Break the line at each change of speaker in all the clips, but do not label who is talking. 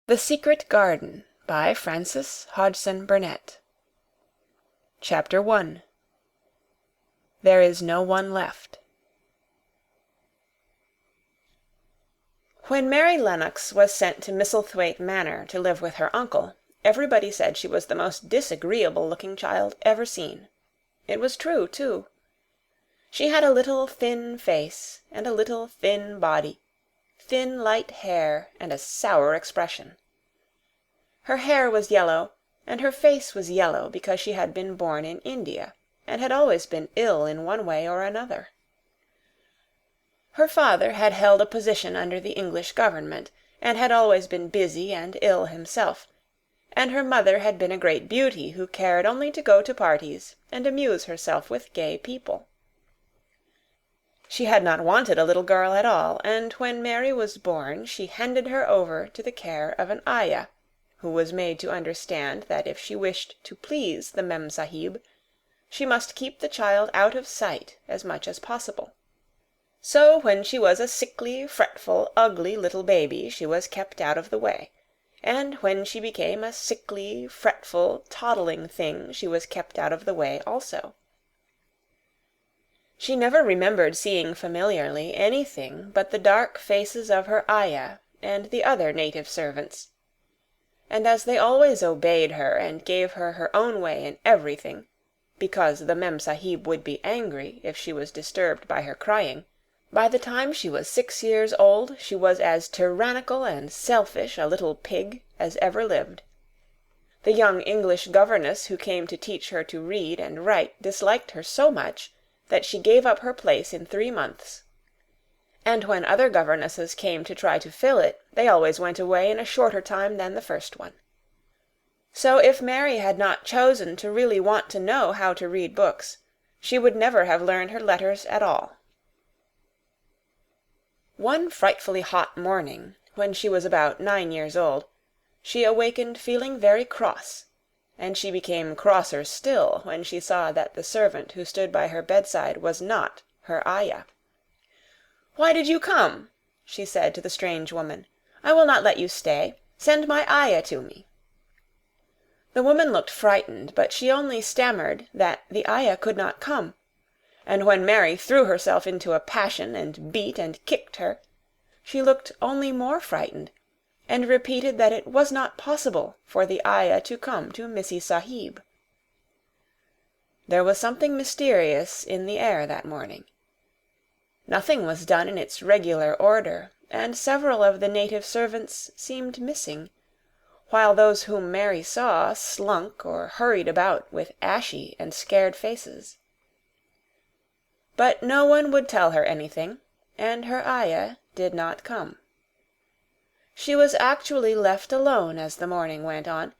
The Secret Garden by Frances Hodgson Burnett. Chapter 1. There is no one left. When Mary Lennox was sent to Misselthwaite Manor to live with her uncle, everybody said she was the most disagreeable-looking child ever seen. It was true, too. She had a little thin face and a little thin body, thin light hair and a sour expression. Her hair was yellow, and her face was yellow because she had been born in India, and had always been ill in one way or another. Her father had held a position under the English government, and had always been busy and ill himself, and her mother had been a great beauty who cared only to go to parties and amuse herself with gay people. She had not wanted a little girl at all, and when Mary was born she handed her over to the care of an ayah, who was made to understand that if she wished to please the Mem-Sahib, she must keep the child out of sight as much as possible. So when she was a sickly, fretful, ugly little baby she was kept out of the way, and when she became a sickly, fretful, toddling thing she was kept out of the way also. She never remembered seeing familiarly anything but the dark faces of her ayah and the other native servants, and as they always obeyed her and gave her her own way in everything, because the Mem-Sahib would be angry if she was disturbed by her crying, by the time she was 6 years old she was as tyrannical and selfish a little pig as ever lived. The young English governess who came to teach her to read and write disliked her so much that she gave up her place in 3 months. And when other governesses came to try to fill it, they always went away in a shorter time than the first one. So if Mary had not chosen to really want to know how to read books, she would never have learned her letters at all. One frightfully hot morning, when she was about 9 years old, she awakened feeling very cross, and she became crosser still when she saw that the servant who stood by her bedside was not her ayah. "Why did you come?" she said to the strange woman. "I will not let you stay. Send my ayah to me." The woman looked frightened, but she only stammered that the ayah could not come, and when Mary threw herself into a passion and beat and kicked her, she looked only more frightened, and repeated that it was not possible for the ayah to come to Missee Sahib. There was something mysterious in the air that morning. Nothing was done in its regular order, and several of the native servants seemed missing, while those whom Mary saw slunk or hurried about with ashy and scared faces. But no one would tell her anything, and her ayah did not come. She was actually left alone as the morning went on,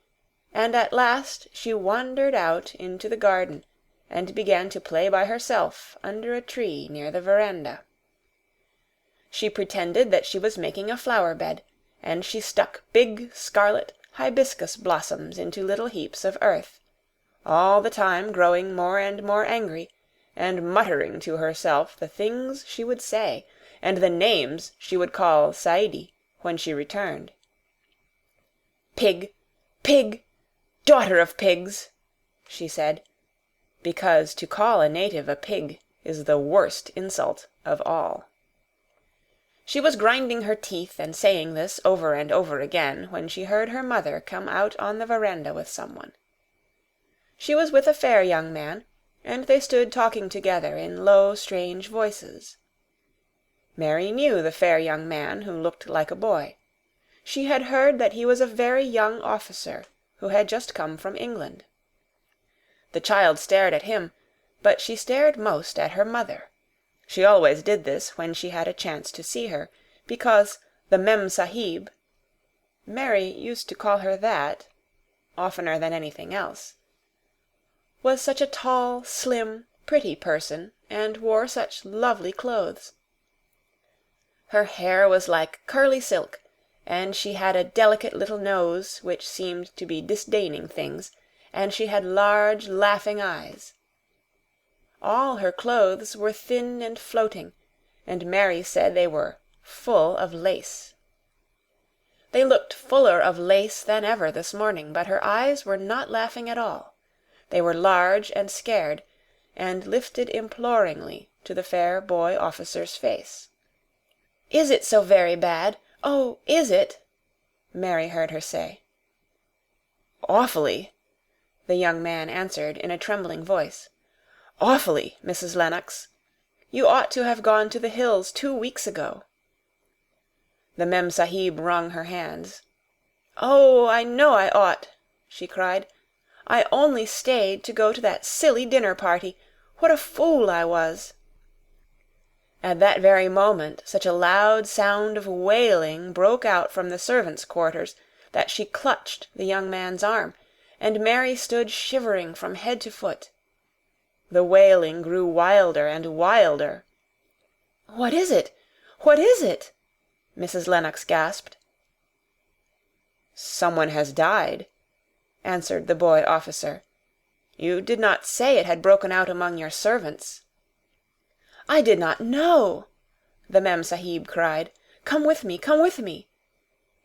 and at last she wandered out into the garden and began to play by herself under a tree near the veranda. She pretended that she was making a flower-bed, and she stuck big scarlet hibiscus blossoms into little heaps of earth, all the time growing more and more angry, and muttering to herself the things she would say, and the names she would call Saidi when she returned. "Pig! Pig! Daughter of pigs!" she said, because to call a native a pig is the worst insult of all. She was grinding her teeth and saying this over and over again when she heard her mother come out on the veranda with someone. She was with a fair young man, and they stood talking together in low, strange voices. Mary knew the fair young man who looked like a boy. She had heard that he was a very young officer who had just come from England. The child stared at him, but she stared most at her mother. She always did this when she had a chance to see her, because the Mem-Sahib, Mary used to call her that oftener than anything else, was such a tall, slim, pretty person, and wore such lovely clothes. Her hair was like curly silk, and she had a delicate little nose which seemed to be disdaining things, and she had large, laughing eyes. All her clothes were thin and floating, and Mary said they were full of lace. They looked fuller of lace than ever this morning, but her eyes were not laughing at all. They were large and scared, and lifted imploringly to the fair boy officer's face. "Is it so very bad? Oh, is it?" Mary heard her say. "Awfully," the young man answered in a trembling voice. "Awfully, Mrs. Lennox. You ought to have gone to the hills 2 weeks ago." The Mem-Sahib wrung her hands. "Oh, I know I ought," she cried. "I only stayed to go to that silly dinner-party. What a fool I was!" At that very moment such a loud sound of wailing broke out from the servants' quarters that she clutched the young man's arm, and Mary stood shivering from head to foot. The wailing grew wilder and wilder. "What is it? What is it?" Mrs. Lennox gasped. "Someone has died," answered the boy officer. "You did not say it had broken out among your servants." "I did not know!" the Mem-Sahib cried. "Come with me, come with me!"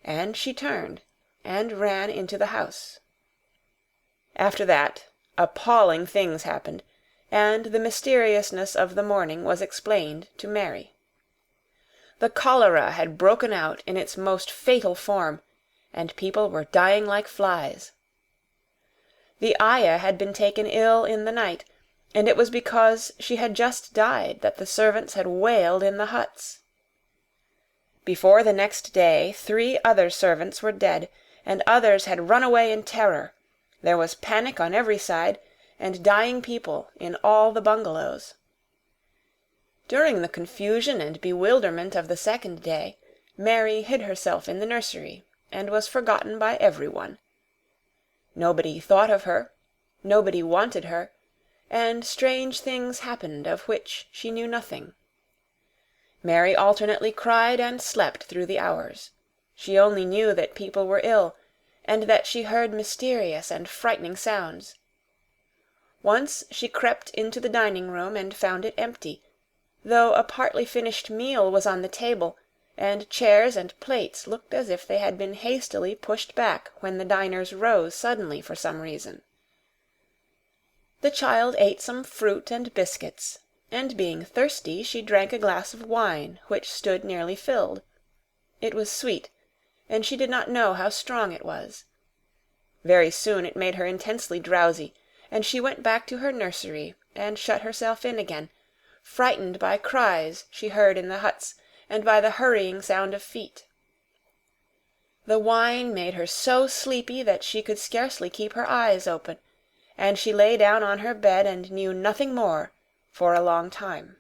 And she turned and ran into the house. After that, appalling things happened, and the mysteriousness of the morning was explained to Mary. The cholera had broken out in its most fatal form, and people were dying like flies. The ayah had been taken ill in the night, and it was because she had just died that the servants had wailed in the huts. Before the next day 3 other servants were dead, and others had run away in terror. There was panic on every side, and dying people in all the bungalows. During the confusion and bewilderment of the second day, Mary hid herself in the nursery, and was forgotten by everyone. Nobody thought of her, nobody wanted her, and strange things happened of which she knew nothing. Mary alternately cried and slept through the hours. She only knew that people were ill, and that she heard mysterious and frightening sounds. Once she crept into the dining-room and found it empty, though a partly finished meal was on the table, and chairs and plates looked as if they had been hastily pushed back when the diners rose suddenly for some reason. The child ate some fruit and biscuits, and being thirsty she drank a glass of wine which stood nearly filled. It was sweet, and she did not know how strong it was. Very soon it made her intensely drowsy, and she went back to her nursery and shut herself in again, frightened by cries she heard in the huts and by the hurrying sound of feet. The wine made her so sleepy that she could scarcely keep her eyes open, and she lay down on her bed and knew nothing more for a long time.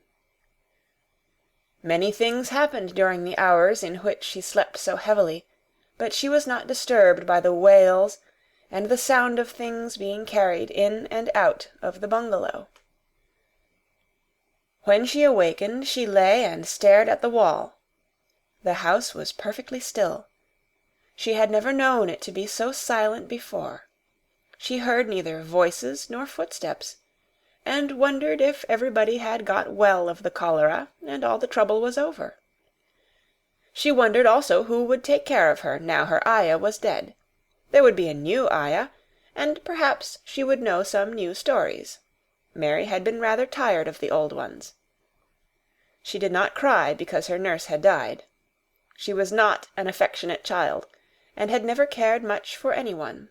Many things happened during the hours in which she slept so heavily, but she was not disturbed by the wails and the sound of things being carried in and out of the bungalow. When she awakened, she lay and stared at the wall. The house was perfectly still. She had never known it to be so silent before. She heard neither voices nor footsteps, and wondered if everybody had got well of the cholera and all the trouble was over. She wondered also who would take care of her now her ayah was dead. There would be a new ayah, and perhaps she would know some new stories. Mary had been rather tired of the old ones. She did not cry because her nurse had died. She was not an affectionate child, and had never cared much for anyone.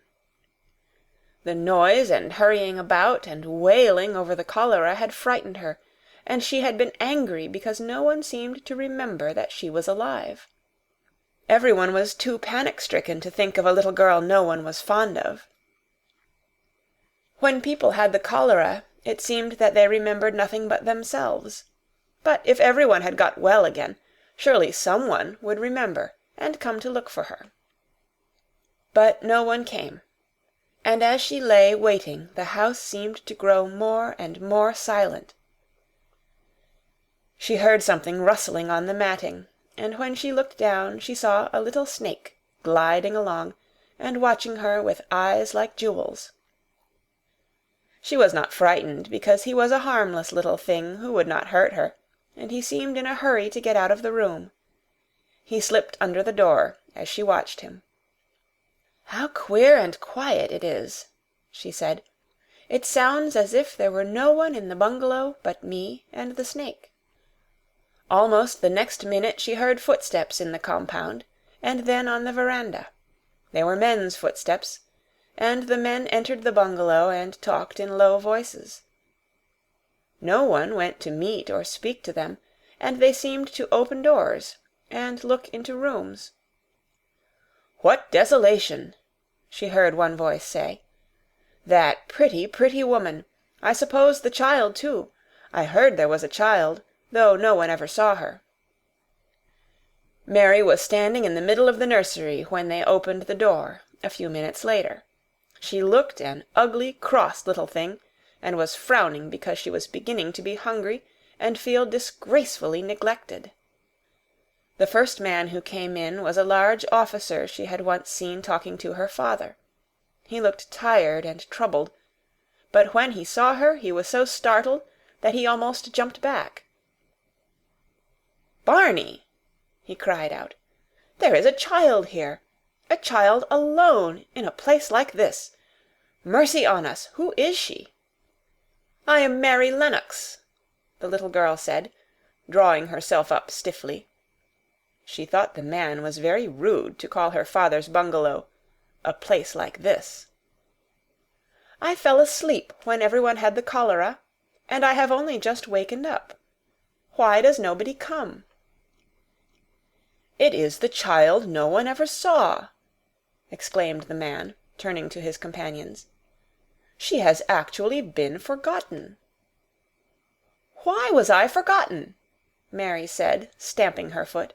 The noise and hurrying about and wailing over the cholera had frightened her, and she had been angry because no one seemed to remember that she was alive. Everyone was too panic-stricken to think of a little girl no one was fond of. When people had the cholera, it seemed that they remembered nothing but themselves. But if everyone had got well again, surely someone would remember and come to look for her. But no one came, and as she lay waiting, the house seemed to grow more and more silent. She heard something rustling on the matting, and when she looked down she saw a little snake gliding along and watching her with eyes like jewels. She was not frightened, because he was a harmless little thing who would not hurt her, and he seemed in a hurry to get out of the room. He slipped under the door as she watched him. "How queer and quiet it is," she said. "It sounds as if there were no one in the bungalow but me and the snake." Almost the next minute she heard footsteps in the compound, and then on the veranda. They were men's footsteps, and the men entered the bungalow and talked in low voices. No one went to meet or speak to them, and they seemed to open doors and look into rooms. "What desolation!" she heard one voice say. "That pretty, pretty woman! I suppose the child, too. I heard there was a child, though no one ever saw her." Mary was standing in the middle of the nursery when they opened the door, a few minutes later. She looked an ugly, cross little thing, and was frowning because she was beginning to be hungry and feel disgracefully neglected. The first man who came in was a large officer she had once seen talking to her father. He looked tired and troubled, but when he saw her he was so startled that he almost jumped back. "Barney!" he cried out. "There is a child here! A child alone in a place like this! Mercy on us, who is she?" "I am Mary Lennox," the little girl said, drawing herself up stiffly. She thought the man was very rude to call her father's bungalow "a place like this." "I fell asleep when everyone had the cholera, and I have only just wakened up. Why does nobody come?" "It is the child no one ever saw!" exclaimed the man, turning to his companions. "She has actually been forgotten." "Why was I forgotten?" Mary said, stamping her foot.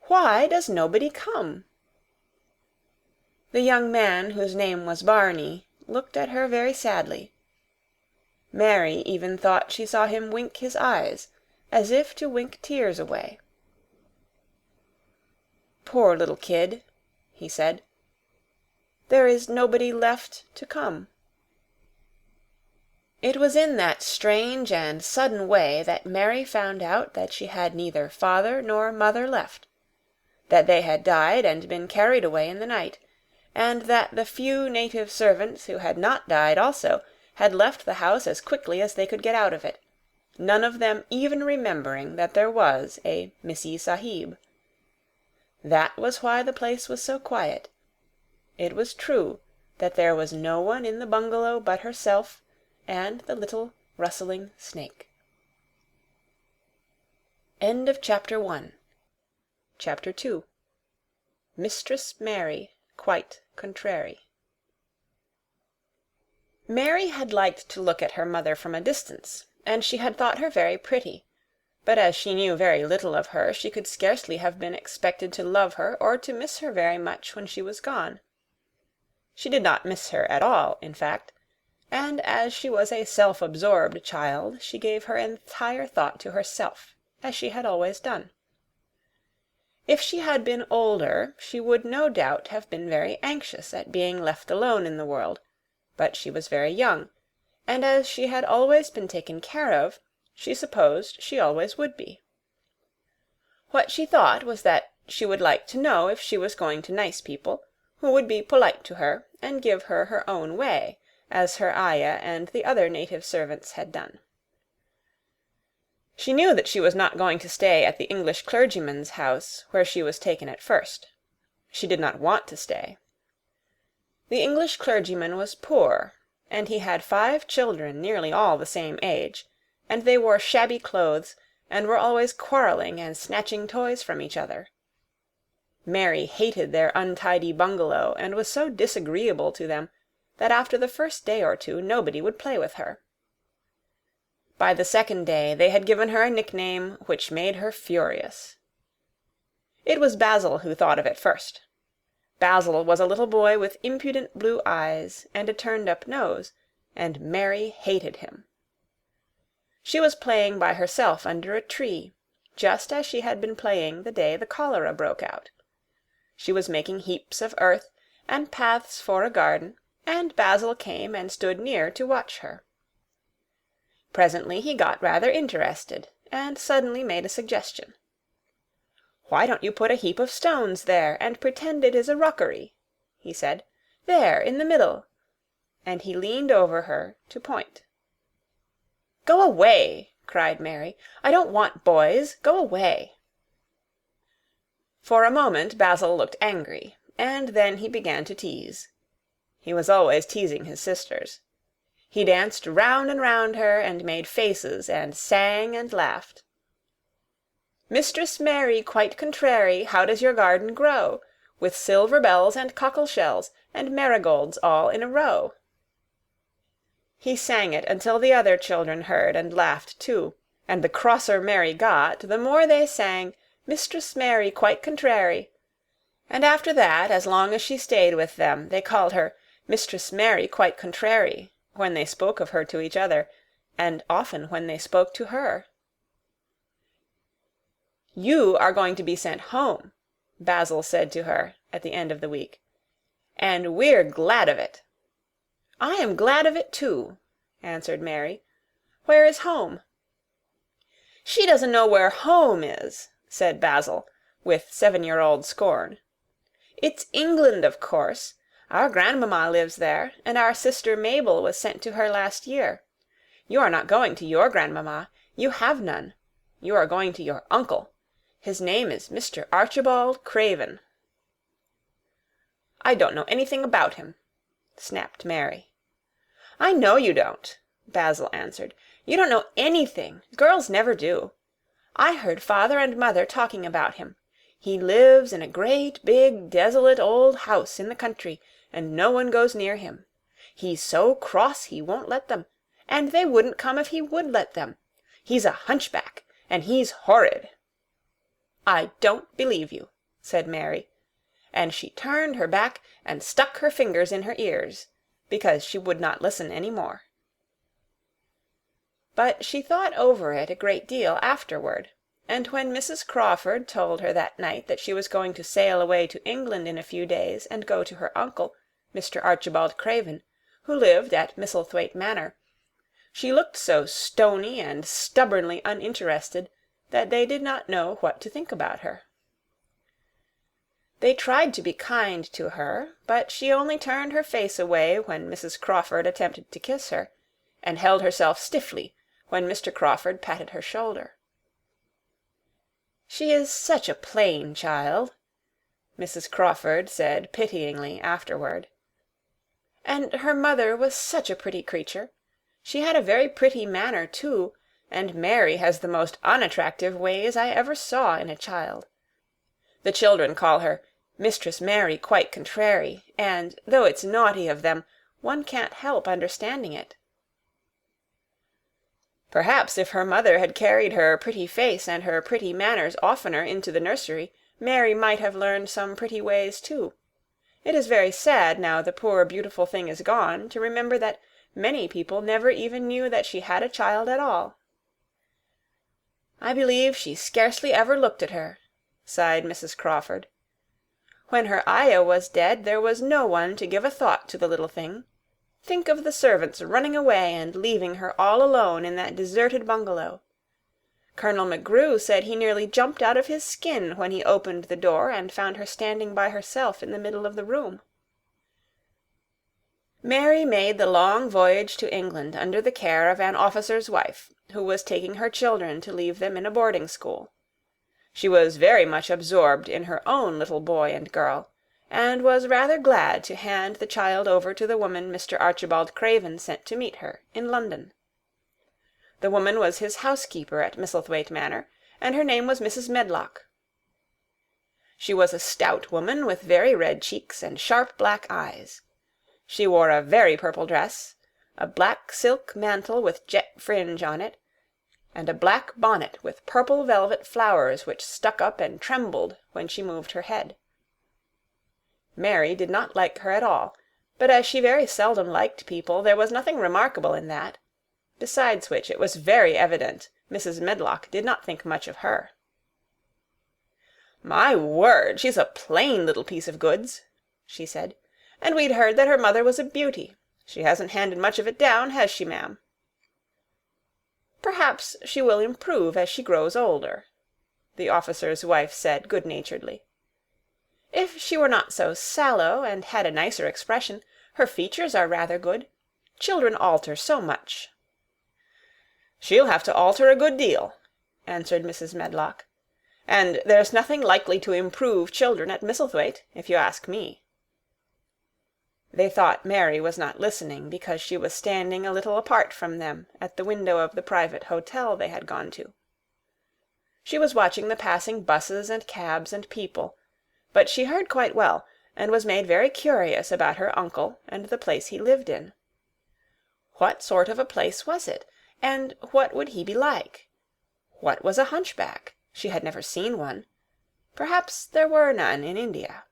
"Why does nobody come?" The young man, whose name was Barney, looked at her very sadly. Mary even thought she saw him wink his eyes, as if to wink tears away. "Poor little kid," he said. "There is nobody left to come." It was in that strange and sudden way that Mary found out that she had neither father nor mother left, that they had died and been carried away in the night, and that the few native servants who had not died also had left the house as quickly as they could get out of it, none of them even remembering that there was a Missee Sahib. That was why the place was so quiet. It was true that there was no one in the bungalow but herself and the little rustling snake. End of Chapter 1. Chapter 2. Mistress Mary, quite contrary. Mary had liked to look at her mother from a distance, and she had thought her very pretty, but as she knew very little of her, she could scarcely have been expected to love her or to miss her very much when she was gone. She did not miss her at all, in fact, and as she was a self-absorbed child, she gave her entire thought to herself, as she had always done. If she had been older, she would no doubt have been very anxious at being left alone in the world, but she was very young, and as she had always been taken care of, she supposed she always would be. What she thought was that she would like to know if she was going to nice people, who would be polite to her and give her her own way, as her ayah and the other native servants had done. She knew that she was not going to stay at the English clergyman's house, where she was taken at first. She did not want to stay. The English clergyman was poor, and he had 5 children nearly all the same age, and they wore shabby clothes, and were always quarreling and snatching toys from each other. Mary hated their untidy bungalow, and was so disagreeable to them that after the first day or two nobody would play with her. By the second day they had given her a nickname which made her furious. It was Basil who thought of it first. Basil was a little boy with impudent blue eyes and a turned-up nose, and Mary hated him. She was playing by herself under a tree, just as she had been playing the day the cholera broke out. She was making heaps of earth and paths for a garden, and Basil came and stood near to watch her. Presently he got rather interested, and suddenly made a suggestion. "Why don't you put a heap of stones there, and pretend it is a rockery?" he said. "There, in the middle." And he leaned over her to point. "Go away!" cried Mary. "I don't want boys. Go away!" For a moment Basil looked angry, and then he began to tease. He was always teasing his sisters. He danced round and round her, and made faces, and sang and laughed. "Mistress Mary, quite contrary, how does your garden grow? With silver bells and cockle shells, and marigolds all in a row." He sang it until the other children heard and laughed too, and the crosser Mary got, the more they sang, "Mistress Mary, quite contrary." And after that, as long as she stayed with them, they called her Mistress Mary, quite contrary, when they spoke of her to each other, and often when they spoke to her. "You are going to be sent home," Basil said to her at the end of the week, "and we're glad of it." "I am glad of it too," answered Mary. "Where is home?" "She doesn't know where home is," said Basil, with 7-year-old scorn. "It's England, of course. Our grandmamma lives there, and our sister Mabel was sent to her last year. You are not going to your grandmamma. You have none. You are going to your uncle. His name is Mr. Archibald Craven." "I don't know anything about him," snapped Mary. "I know you don't," Basil answered. "You don't know anything. Girls never do. I heard father and mother talking about him. He lives in a great, big, desolate old house in the country, and no one goes near him. He's so cross he won't let them, and they wouldn't come if he would let them. He's a hunchback, and he's horrid." "I don't believe you," said Mary, and she turned her back and stuck her fingers in her ears, because she would not listen any more. But she thought over it a great deal afterward, and when Mrs. Crawford told her that night that she was going to sail away to England in a few days and go to her uncle, Mr. Archibald Craven, who lived at Misselthwaite Manor, she looked so stony and stubbornly uninterested that they did not know what to think about her. They tried to be kind to her, but she only turned her face away when Mrs. Crawford attempted to kiss her, and held herself stiffly when Mr. Crawford patted her shoulder. "She is such a plain child," Mrs. Crawford said pityingly afterward. "And her mother was such a pretty creature. She had a very pretty manner, too, and Mary has the most unattractive ways I ever saw in a child. The children call her Mistress Mary quite contrary, and, though it's naughty of them, one can't help understanding it." Perhaps if her mother had carried her pretty face and her pretty manners oftener into the nursery, Mary might have learned some pretty ways too. It is very sad, now the poor beautiful thing is gone, to remember that many people never even knew that she had a child at all. "I believe she scarcely ever looked at her," sighed Mrs. Crawford. "When her ayah was dead, there was no one to give a thought to the little thing. Think of the servants running away and leaving her all alone in that deserted bungalow. Colonel McGrew said he nearly jumped out of his skin when he opened the door and found her standing by herself in the middle of the room." Mary made the long voyage to England under the care of an officer's wife, who was taking her children to leave them in a boarding school. She was very much absorbed in her own little boy and girl, and was rather glad to hand the child over to the woman Mr. Archibald Craven sent to meet her in London. The woman was his housekeeper at Misselthwaite Manor, and her name was Mrs. Medlock. She was a stout woman with very red cheeks and sharp black eyes. She wore a very purple dress, a black silk mantle with jet fringe on it, and a black bonnet with purple velvet flowers which stuck up and trembled when she moved her head. Mary did not like her at all, but as she very seldom liked people, there was nothing remarkable in that. Besides which, it was very evident Mrs. Medlock did not think much of her. "My word, she's a plain little piece of goods," she said. "And we'd heard that her mother was a beauty. She hasn't handed much of it down, has she, ma'am?" "Perhaps she will improve as she grows older." the officer's wife said good-naturedly. "If she were not so sallow, and had a nicer expression, her features are rather good. Children alter so much." "She'll have to alter a good deal," answered Mrs. Medlock. "And there's nothing likely to improve children at Misselthwaite, if you ask me." They thought Mary was not listening, because she was standing a little apart from them at the window of the private hotel they had gone to. She was watching the passing buses and cabs and people, but she heard quite well, and was made very curious about her uncle and the place he lived in. What sort of a place was it, and what would he be like? What was a hunchback? She had never seen one. Perhaps there were none in India.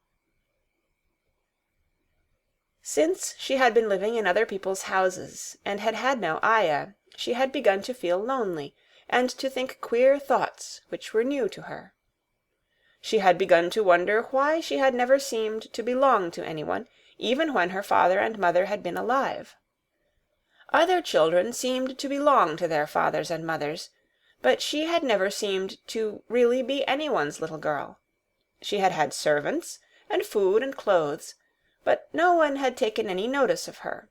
Since she had been living in other people's houses, and had had no ayah, she had begun to feel lonely, and to think queer thoughts which were new to her. She had begun to wonder why she had never seemed to belong to anyone, even when her father and mother had been alive. Other children seemed to belong to their fathers and mothers, but she had never seemed to really be anyone's little girl. She had had servants, and food and clothes, but no one had taken any notice of her.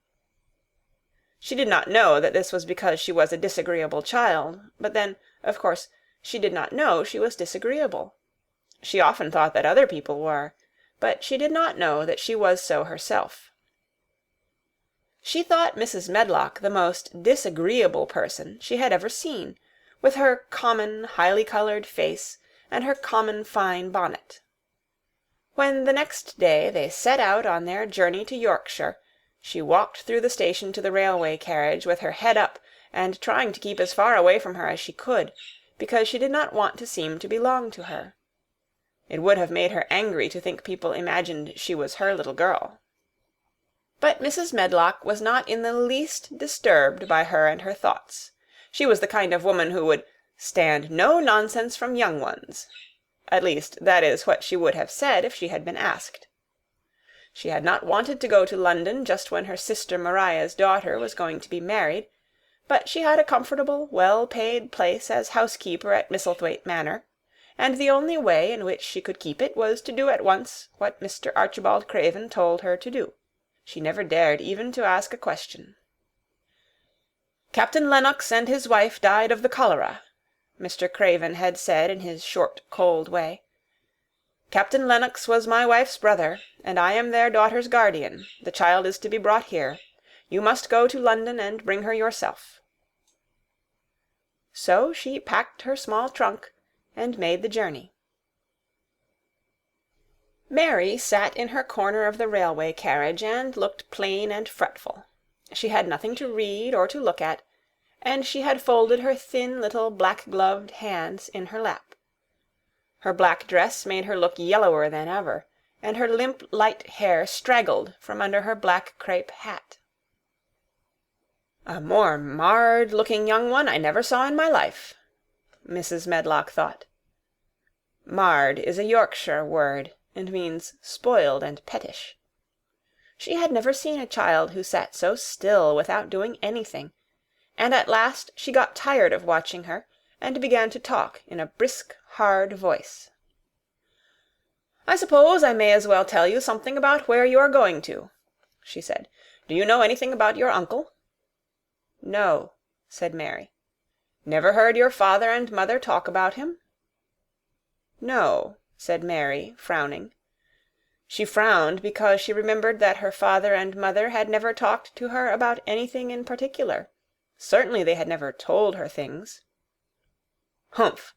She did not know that this was because she was a disagreeable child, but then, of course, she did not know she was disagreeable. She often thought that other people were, but she did not know that she was so herself. She thought Mrs. Medlock the most disagreeable person she had ever seen, with her common, highly-coloured face and her common fine bonnet. When the next day they set out on their journey to Yorkshire, she walked through the station to the railway carriage with her head up and trying to keep as far away from her as she could, because she did not want to seem to belong to her. It would have made her angry to think people imagined she was her little girl. But Mrs. Medlock was not in the least disturbed by her and her thoughts. She was the kind of woman who would stand no nonsense from young ones. At least, that is what she would have said if she had been asked. She had not wanted to go to London just when her sister Maria's daughter was going to be married, but she had a comfortable, well-paid place as housekeeper at Misselthwaite Manor, and the only way in which she could keep it was to do at once what Mr. Archibald Craven told her to do. She never dared even to ask a question. "Captain Lennox and his wife died of the cholera," Mr. Craven had said in his short, cold way. "Captain Lennox was my wife's brother, and I am their daughter's guardian. The child is to be brought here. You must go to London and bring her yourself." So she packed her small trunk and made the journey. Mary sat in her corner of the railway carriage and looked plain and fretful. She had nothing to read or to look at, and she had folded her thin little black-gloved hands in her lap. Her black dress made her look yellower than ever, and her limp light hair straggled from under her black crape hat. "A more marred-looking young one I never saw in my life," Mrs. Medlock thought. Marred is a Yorkshire word, and means spoiled and pettish. She had never seen a child who sat so still without doing anything, and at last she got tired of watching her, and began to talk in a brisk, hard voice. "I suppose I may as well tell you something about where you are going to," she said. "Do you know anything about your uncle?" "No," said Mary. "Never heard your father and mother talk about him?" "No," said Mary, frowning. She frowned because she remembered that her father and mother had never talked to her about anything in particular. Certainly they had never told her things. "Humph!"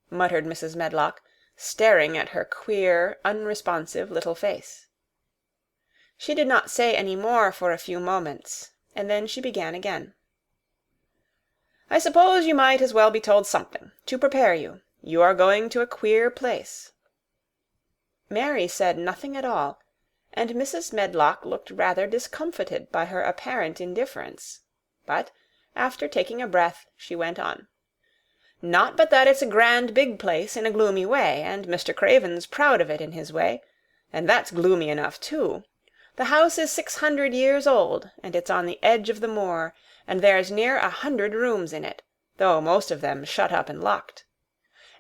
muttered Mrs. Medlock, staring at her queer, unresponsive little face. She did not say any more for a few moments, and then she began again. "I suppose you might as well be told something, to prepare you. You are going to a queer place." Mary said nothing at all, and Mrs. Medlock looked rather discomfited by her apparent indifference. But, after taking a breath, she went on. "Not but that it's a grand big place in a gloomy way, and Mr. Craven's proud of it in his way, and that's gloomy enough too. The house is 600 years old, and it's on the edge of the moor, and there's near 100 rooms in it, though most of them shut up and locked.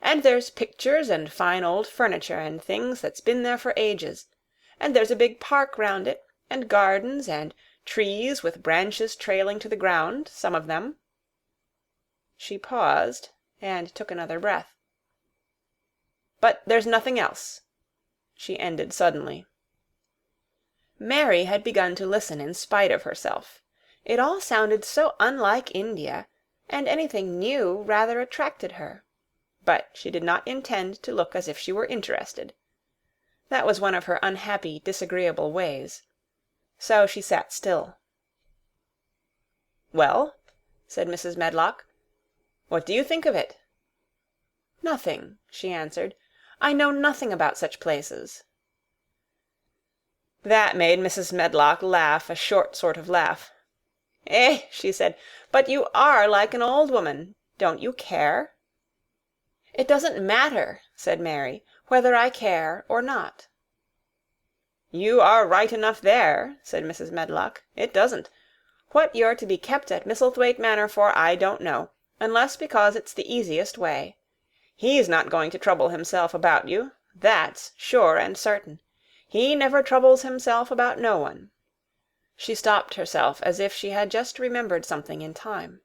And there's pictures and fine old furniture and things that's been there for ages. And there's a big park round it, and gardens, and trees with branches trailing to the ground, some of them." She paused, and took another breath. "But there's nothing else," she ended suddenly. Mary had begun to listen in spite of herself. It all sounded so unlike India, and anything new rather attracted her. But she did not intend to look as if she were interested. That was one of her unhappy, disagreeable ways. So she sat still. "Well," said Mrs. Medlock, "what do you think of it?" "Nothing," she answered. "I know nothing about such places." That made Mrs. Medlock laugh a short sort of laugh. "Eh," she said, "but you are like an old woman. Don't you care?" "It doesn't matter," said Mary, "whether I care or not." "You are right enough there," said Mrs. Medlock. "It doesn't. What you're to be kept at Misselthwaite Manor for I don't know, unless because it's the easiest way. He's not going to trouble himself about you, that's sure and certain. He never troubles himself about no one." She stopped herself as if she had just remembered something in time.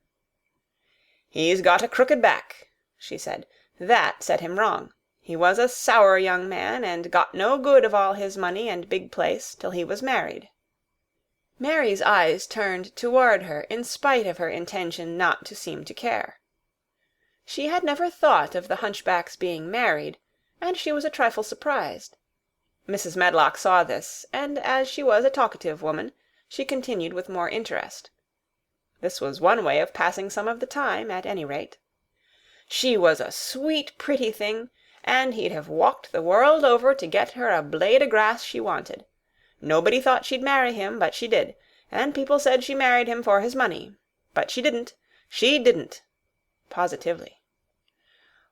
"He's got a crooked back," she said. "That set him wrong. He was a sour young man, and got no good of all his money and big place till he was married." Mary's eyes turned toward her in spite of her intention not to seem to care. She had never thought of the hunchback's being married, and she was a trifle surprised. Mrs. Medlock saw this, and as she was a talkative woman, she continued with more interest. This was one way of passing some of the time, at any rate. "She was a sweet, pretty thing, and he'd have walked the world over to get her a blade o' grass she wanted. Nobody thought she'd marry him, but she did, and people said she married him for his money. But she didn't. She didn't. Positively.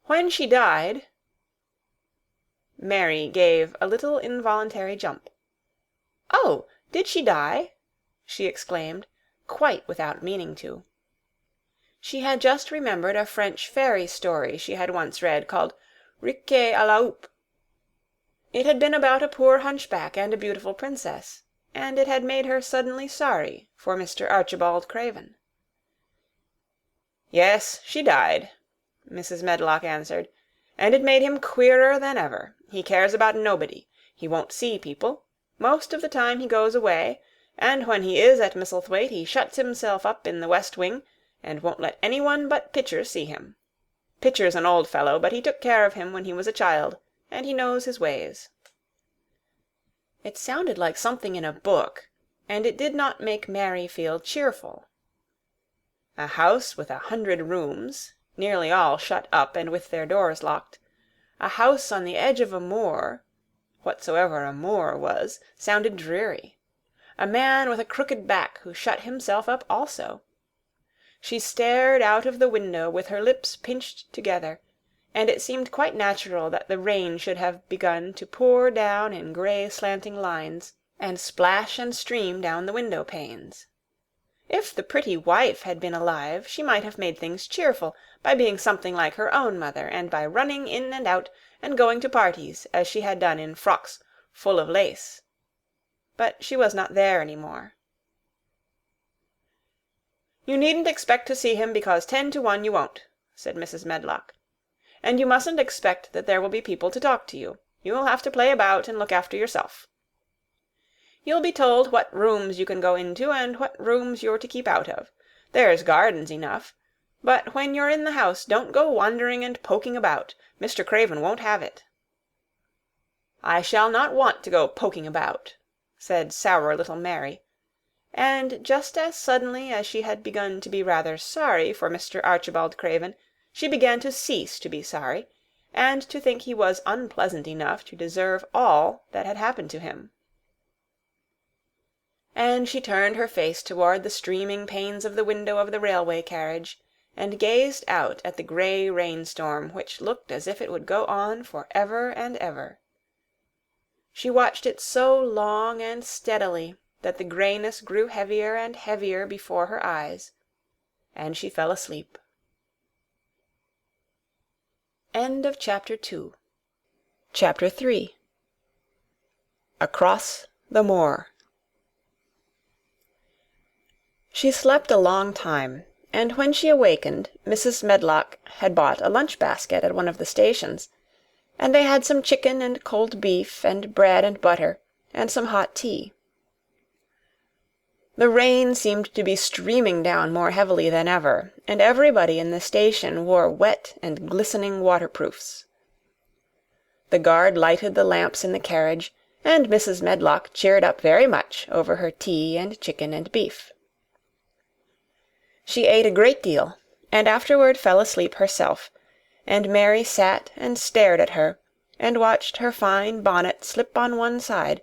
When she died—" Mary gave a little involuntary jump. "Oh, did she die?" she exclaimed, quite without meaning to. She had just remembered a French fairy story she had once read, called Riquet à la Houppe. It had been about a poor hunchback and a beautiful princess, and it had made her suddenly sorry for Mr. Archibald Craven. "Yes, she died," Mrs. Medlock answered, "and it made him queerer than ever. He cares about nobody. He won't see people. Most of the time he goes away, and when he is at Misselthwaite he shuts himself up in the west wing, and won't let any one but Pitcher see him. Pitcher's an old fellow, but he took care of him when he was a child, and he knows his ways." It sounded like something in a book, and it did not make Mary feel cheerful. A house with 100 rooms, nearly all shut up and with their doors locked, a house on the edge of a moor, whatsoever a moor was, sounded dreary. A man with a crooked back who shut himself up also. She stared out of the window with her lips pinched together, and it seemed quite natural that the rain should have begun to pour down in grey slanting lines, and splash and stream down the window-panes. If the pretty wife had been alive, she might have made things cheerful by being something like her own mother, and by running in and out and going to parties, as she had done in frocks full of lace. But she was not there any more. "You needn't expect to see him, because 10 to 1 you won't," said Mrs. Medlock. "And you mustn't expect that there will be people to talk to you. You'll have to play about and look after yourself. You'll be told what rooms you can go into and what rooms you're to keep out of. There's gardens enough. But when you're in the house, don't go wandering and poking about. Mr. Craven won't have it." "I shall not want to go poking about," said sour little Mary, and just as suddenly as she had begun to be rather sorry for Mr. Archibald Craven, she began to cease to be sorry, and to think he was unpleasant enough to deserve all that had happened to him. And she turned her face toward the streaming panes of the window of the railway carriage, and gazed out at the grey rainstorm, which looked as if it would go on for ever and ever. She watched it so long and steadily that the greyness grew heavier and heavier before her eyes, and she fell asleep. End of Chapter 2. Chapter 3. Across the Moor. She slept a long time, and when she awakened, Mrs. Medlock had bought a lunch-basket at one of the stations, and they had some chicken and cold beef and bread and butter, and some hot tea. The rain seemed to be streaming down more heavily than ever, and everybody in the station wore wet and glistening waterproofs. The guard lighted the lamps in the carriage, and Mrs. Medlock cheered up very much over her tea and chicken and beef. She ate a great deal, and afterward fell asleep herself, and Mary sat and stared at her, and watched her fine bonnet slip on one side,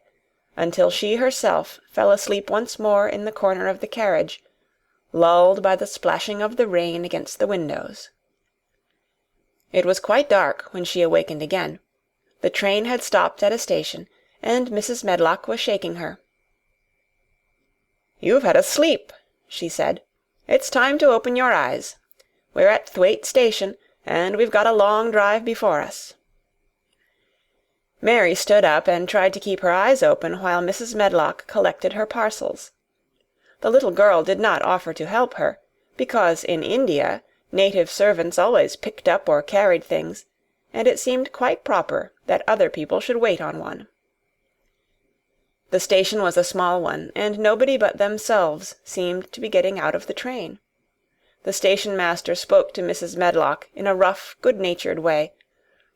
until she herself fell asleep once more in the corner of the carriage, lulled by the splashing of the rain against the windows. It was quite dark when she awakened again. The train had stopped at a station, and Mrs. Medlock was shaking her. "You've had a sleep," she said. "It's time to open your eyes. We're at Thwaite Station, and we've got a long drive before us." Mary stood up and tried to keep her eyes open while Mrs. Medlock collected her parcels. The little girl did not offer to help her, because in India native servants always picked up or carried things, and it seemed quite proper that other people should wait on one. The station was a small one, and nobody but themselves seemed to be getting out of the train. The station-master spoke to Mrs. Medlock in a rough, good-natured way,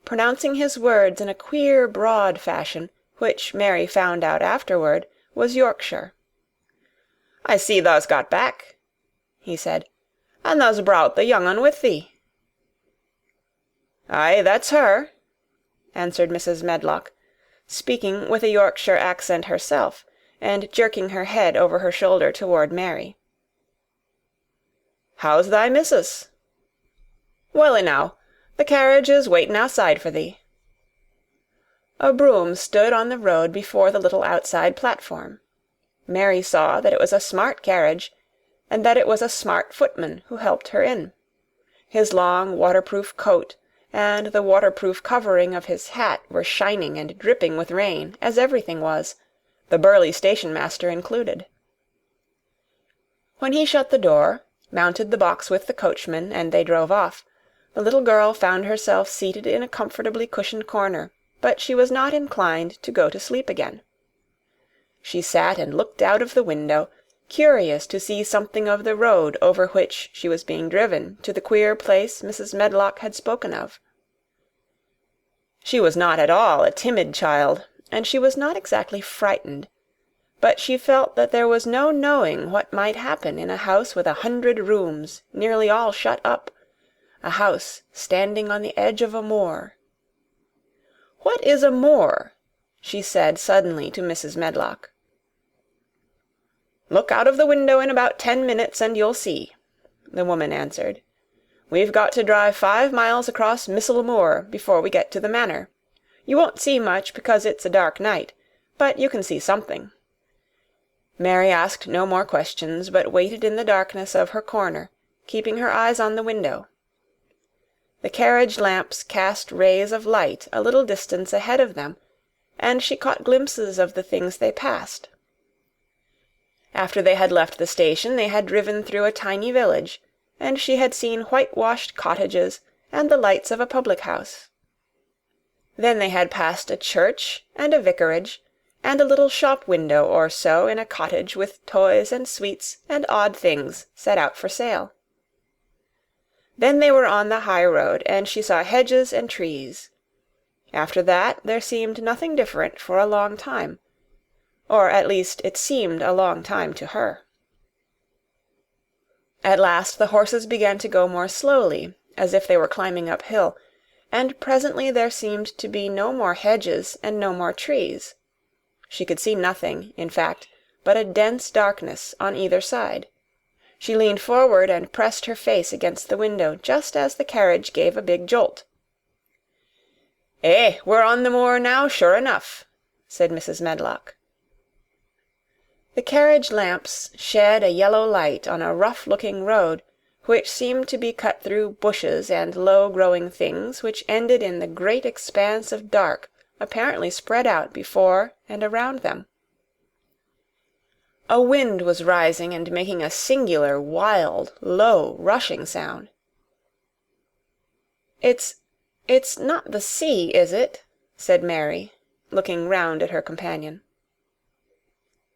pronouncing his words in a queer, broad fashion, which Mary found out afterward was Yorkshire. "I see thou's got back," he said, "and thou's brought the young un with thee." "Aye, that's her," answered Mrs. Medlock, speaking with a Yorkshire accent herself, and jerking her head over her shoulder toward Mary. "How's thy missus?" "Well enow. The carriage is waiting outside for thee." A brougham stood on the road before the little outside platform. Mary saw that it was a smart carriage, and that it was a smart footman who helped her in. His long waterproof coat and the waterproof covering of his hat were shining and dripping with rain, as everything was, the burly station-master included. When he shut the door, mounted the box with the coachman, and they drove off, the little girl found herself seated in a comfortably cushioned corner, but she was not inclined to go to sleep again. She sat and looked out of the window, curious to see something of the road over which she was being driven to the queer place Mrs. Medlock had spoken of. She was not at all a timid child, and she was not exactly frightened, but she felt that there was no knowing what might happen in a house with 100 rooms, nearly all shut up, a house standing on the edge of a moor. "What is a moor?" she said suddenly to Mrs. Medlock. "Look out of the window in about 10 minutes and you'll see," the woman answered. "We've got to drive 5 miles across Missel Moor before we get to the manor. You won't see much because it's a dark night, but you can see something." Mary asked no more questions, but waited in the darkness of her corner, keeping her eyes on the window. The carriage lamps cast rays of light a little distance ahead of them, and she caught glimpses of the things they passed. After they had left the station, they had driven through a tiny village, and she had seen whitewashed cottages and the lights of a public-house. Then they had passed a church and a vicarage, and a little shop-window or so in a cottage with toys and sweets and odd things set out for sale. Then they were on the high road, and she saw hedges and trees. After that there seemed nothing different for a long time, or at least it seemed a long time to her. At last the horses began to go more slowly, as if they were climbing uphill, and presently there seemed to be no more hedges and no more trees. She could see nothing, in fact, but a dense darkness on either side. She leaned forward and pressed her face against the window just as the carriage gave a big jolt. "Eh, we're on the moor now, sure enough," said Mrs. Medlock. The carriage lamps shed a yellow light on a rough-looking road, which seemed to be cut through bushes and low-growing things which ended in the great expanse of dark apparently spread out before and around them. A wind was rising and making a singular, wild, low, rushing sound. It's not the sea, is it?" said Mary, looking round at her companion.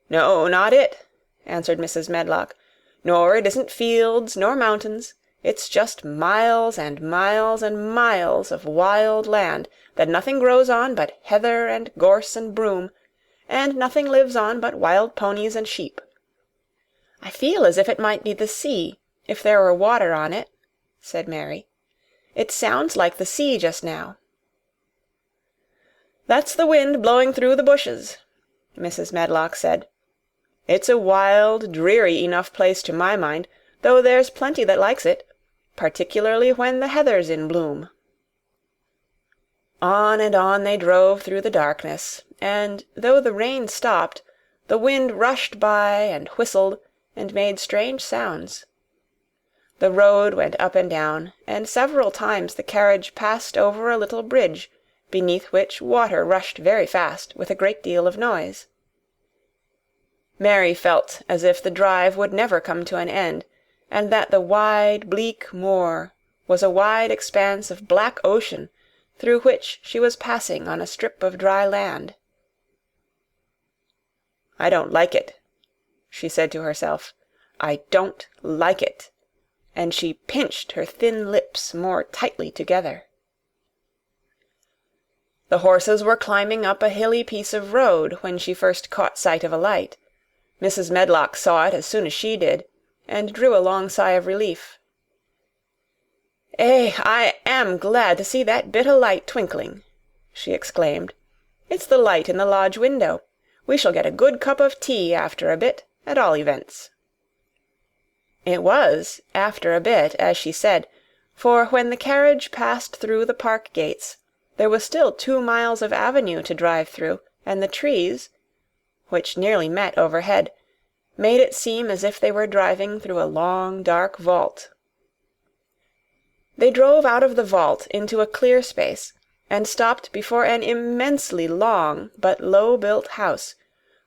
"No, not it," answered Mrs. Medlock. "Nor it isn't fields nor mountains. It's just miles and miles and miles of wild land that nothing grows on but heather and gorse and broom, and nothing lives on but wild ponies and sheep. I feel as if it might be the sea, if there were water on it," said Mary. "It sounds like the sea just now." "That's the wind blowing through the bushes," Mrs. Medlock said. "It's a wild, dreary enough place to my mind, though there's plenty that likes it, particularly when the heather's in bloom." On and on they drove through the darkness, and though the rain stopped, the wind rushed by and whistled and made strange sounds. The road went up and down, and several times the carriage passed over a little bridge, beneath which water rushed very fast, with a great deal of noise. Mary felt as if the drive would never come to an end, and that the wide, bleak moor was a wide expanse of black ocean through which she was passing on a strip of dry land. "I don't like it," she said to herself. "I don't like it," and she pinched her thin lips more tightly together. The horses were climbing up a hilly piece of road when she first caught sight of a light. Mrs. Medlock saw it as soon as she did, and drew a long sigh of relief. I am glad to see that bit o' light twinkling," she exclaimed. "It's the light in the lodge window. We shall get a good cup of tea after a bit, at all events." It was after a bit, as she said, for when the carriage passed through the park gates, there was still 2 miles of avenue to drive through, and the trees, which nearly met overhead, made it seem as if they were driving through a long, dark vault. They drove out of the vault into a clear space, and stopped before an immensely long but low-built house,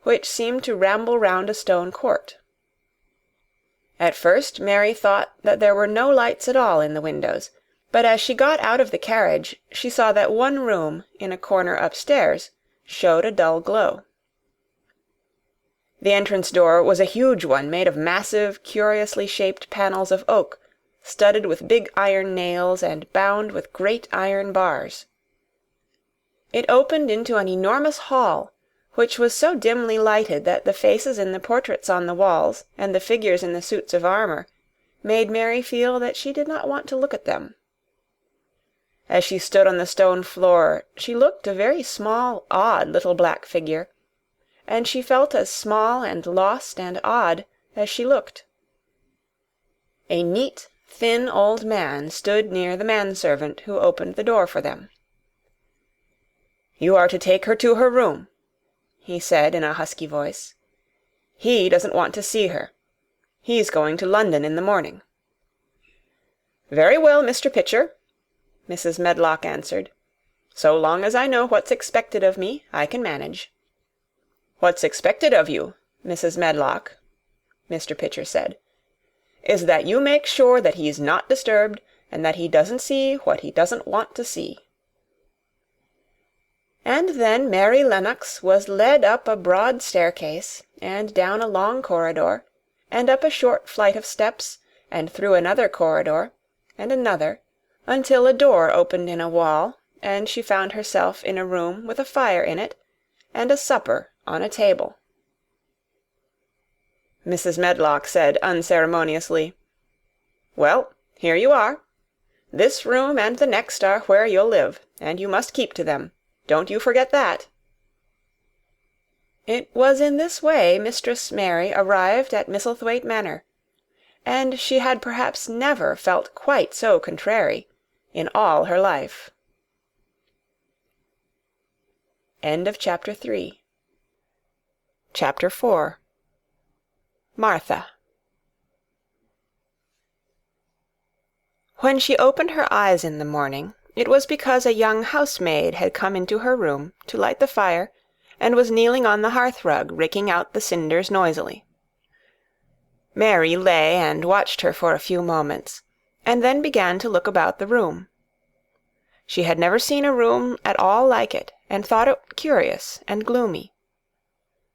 which seemed to ramble round a stone court. At first Mary thought that there were no lights at all in the windows, but as she got out of the carriage she saw that one room in a corner upstairs showed a dull glow. The entrance door was a huge one made of massive, curiously shaped panels of oak, studded with big iron nails and bound with great iron bars. It opened into an enormous hall, which was so dimly lighted that the faces in the portraits on the walls and the figures in the suits of armor made Mary feel that she did not want to look at them. As she stood on the stone floor, she looked a very small, odd little black figure, and she felt as small and lost and odd as she looked. A neat, thin old man stood near the manservant who opened the door for them. "You are to take her to her room," he said in a husky voice. "He doesn't want to see her. He's going to London in the morning." "Very well, Mr. Pitcher," Mrs. Medlock answered. "So long as I know what's expected of me, I can manage." "What's expected of you, Mrs. Medlock," Mr. Pitcher said, "is that you make sure that he's not disturbed, and that he doesn't see what he doesn't want to see." And then Mary Lennox was led up a broad staircase, and down a long corridor, and up a short flight of steps, and through another corridor, and another, until a door opened in a wall, and she found herself in a room with a fire in it, and a supper on a table. Mrs. Medlock said unceremoniously, "Well, here you are. This room and the next are where you'll live, and you must keep to them. Don't you forget that." It was in this way Mistress Mary arrived at Misselthwaite Manor, and she had perhaps never felt quite so contrary in all her life. End of Chapter 3. Chapter 4. Martha. When she opened her eyes in the morning, it was because a young housemaid had come into her room to light the fire, and was kneeling on the hearth-rug, raking out the cinders noisily. Mary lay and watched her for a few moments, and then began to look about the room. She had never seen a room at all like it, and thought it curious and gloomy.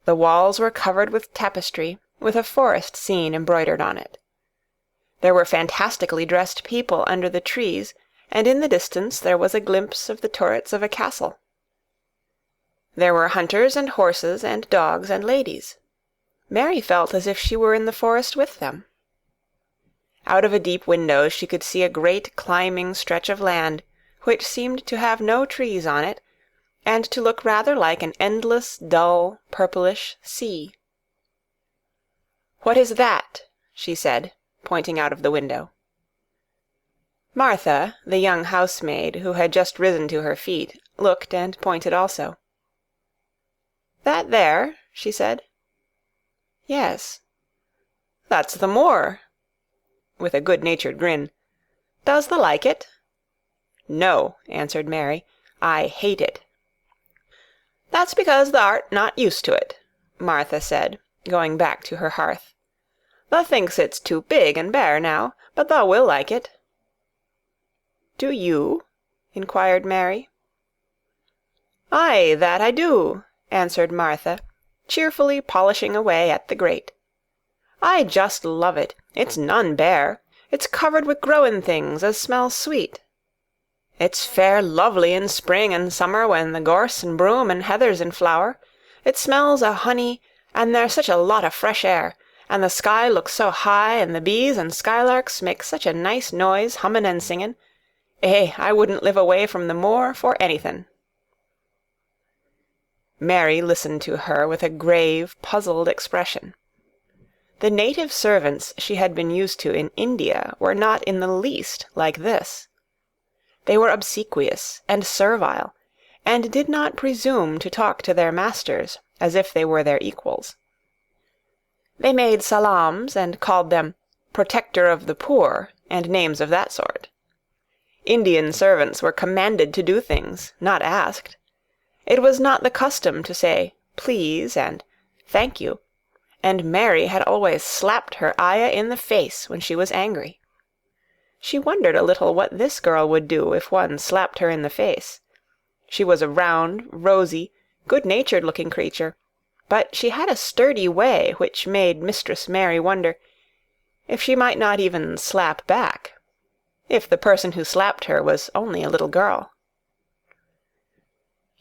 The walls were covered with tapestry, with a forest scene embroidered on it. There were fantastically dressed people under the trees, and in the distance there was a glimpse of the turrets of a castle. There were hunters and horses and dogs and ladies. Mary felt as if she were in the forest with them. Out of a deep window she could see a great climbing stretch of land, which seemed to have no trees on it, and to look rather like an endless, dull, purplish sea. "What is that?" she said, pointing out of the window. Martha, the young housemaid, who had just risen to her feet, looked and pointed also. "That there?" she said. "Yes." "That's the moor," with a good-natured grin. "Does thee like it?" "No," answered Mary, "I hate it." "That's because thou art not used to it," Martha said, going back to her hearth. "Thou thinks it's too big and bare now, but thou will like it." "Do you?" inquired Mary. "Aye, that I do," answered Martha, cheerfully polishing away at the grate. "I just love it. It's none bare. It's covered with growin' things as smells sweet. It's fair lovely in spring and summer when the gorse and broom and heather's in flower. It smells o' honey, and there's such a lot of fresh air, and the sky looks so high, and the bees and skylarks make such a nice noise hummin' and singin'. I wouldn't live away from the moor for anythin'." Mary listened to her with a grave, puzzled expression. The native servants she had been used to in India were not in the least like this. They were obsequious and servile, and did not presume to talk to their masters as if they were their equals. They made salams and called them "protector of the poor," and names of that sort. Indian servants were commanded to do things, not asked. It was not the custom to say "please" and "thank you," and Mary had always slapped her ayah in the face when she was angry. She wondered a little what this girl would do if one slapped her in the face. She was a round, rosy, good-natured-looking creature, but she had a sturdy way which made Mistress Mary wonder if she might not even slap back, if the person who slapped her was only a little girl.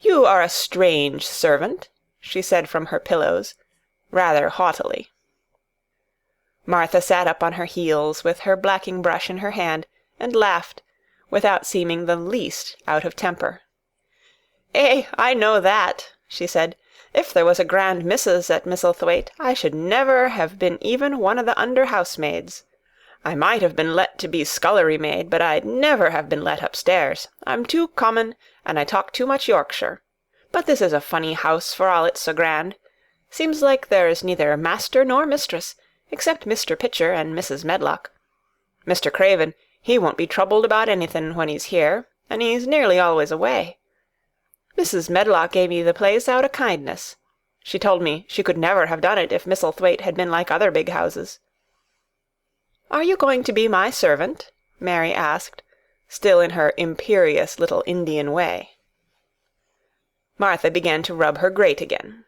"You are a strange servant," she said from her pillows, rather haughtily. Martha sat up on her heels with her blacking-brush in her hand, and laughed, without seeming the least out of temper. I know that," she said. "If there was a grand missus at Misselthwaite, I should never have been even one of the under-housemaids. I might have been let to be scullery-maid, but I'd never have been let upstairs. I'm too common, and I talk too much Yorkshire. But this is a funny house for all it's so grand. Seems like there's neither master nor mistress, except Mr. Pitcher and Mrs. Medlock. Mr. Craven, he won't be troubled about anything when he's here, and he's nearly always away. Mrs. Medlock gave me the place out of kindness. She told me she could never have done it if Misselthwaite had been like other big houses." "Are you going to be my servant?" Mary asked, still in her imperious little Indian way. Martha began to rub her grate again.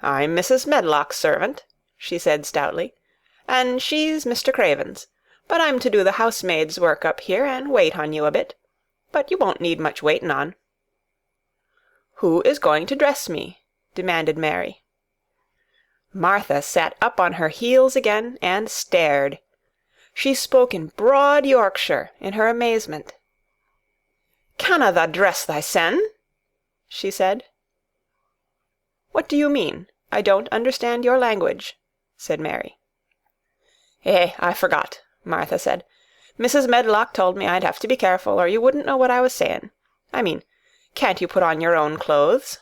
"I'm Mrs. Medlock's servant," she said stoutly, "and she's Mr. Craven's. But I'm to do the housemaid's work up here and wait on you a bit. But you won't need much waitin' on." "Who is going to dress me?" demanded Mary. Martha sat up on her heels again and stared. She spoke in broad Yorkshire in her amazement. "Canna tha dress thysen?" she said. "What do you mean? I don't understand your language," said Mary. I forgot," Martha said. "Mrs. Medlock told me I'd have to be careful, or you wouldn't know what I was sayin'. I mean, can't you put on your own clothes?"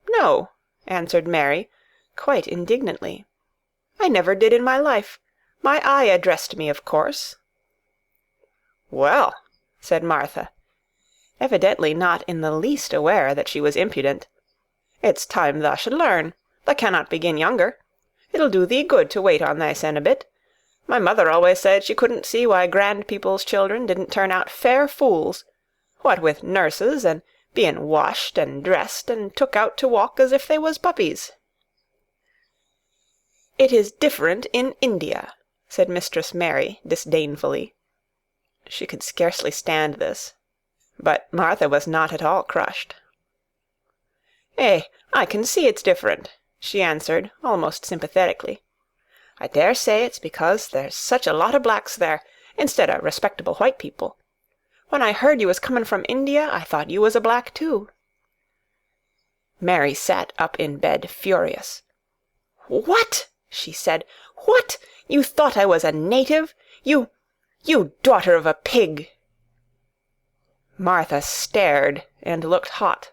"No," answered Mary, quite indignantly. "I never did in my life. My ayah dressed me, of course." "Well," said Martha, evidently not in the least aware that she was impudent, "it's time thou should learn. Thou cannot begin younger. It'll do thee good to wait on thysen a bit. My mother always said she couldn't see why grand people's children didn't turn out fair fools, what with nurses, and bein' washed and dressed and took out to walk as if they was puppies." "It is different in India," said Mistress Mary disdainfully. She could scarcely stand this, but Martha was not at all crushed. I can see it's different," she answered, almost sympathetically. "I dare say it's because there's such a lot of blacks there, instead o' respectable white people. When I heard you was comin' from India, I thought you was a black too." Mary sat up in bed, furious. "What?" she said. "What? You thought I was a native? You daughter of a pig!" Martha stared and looked hot.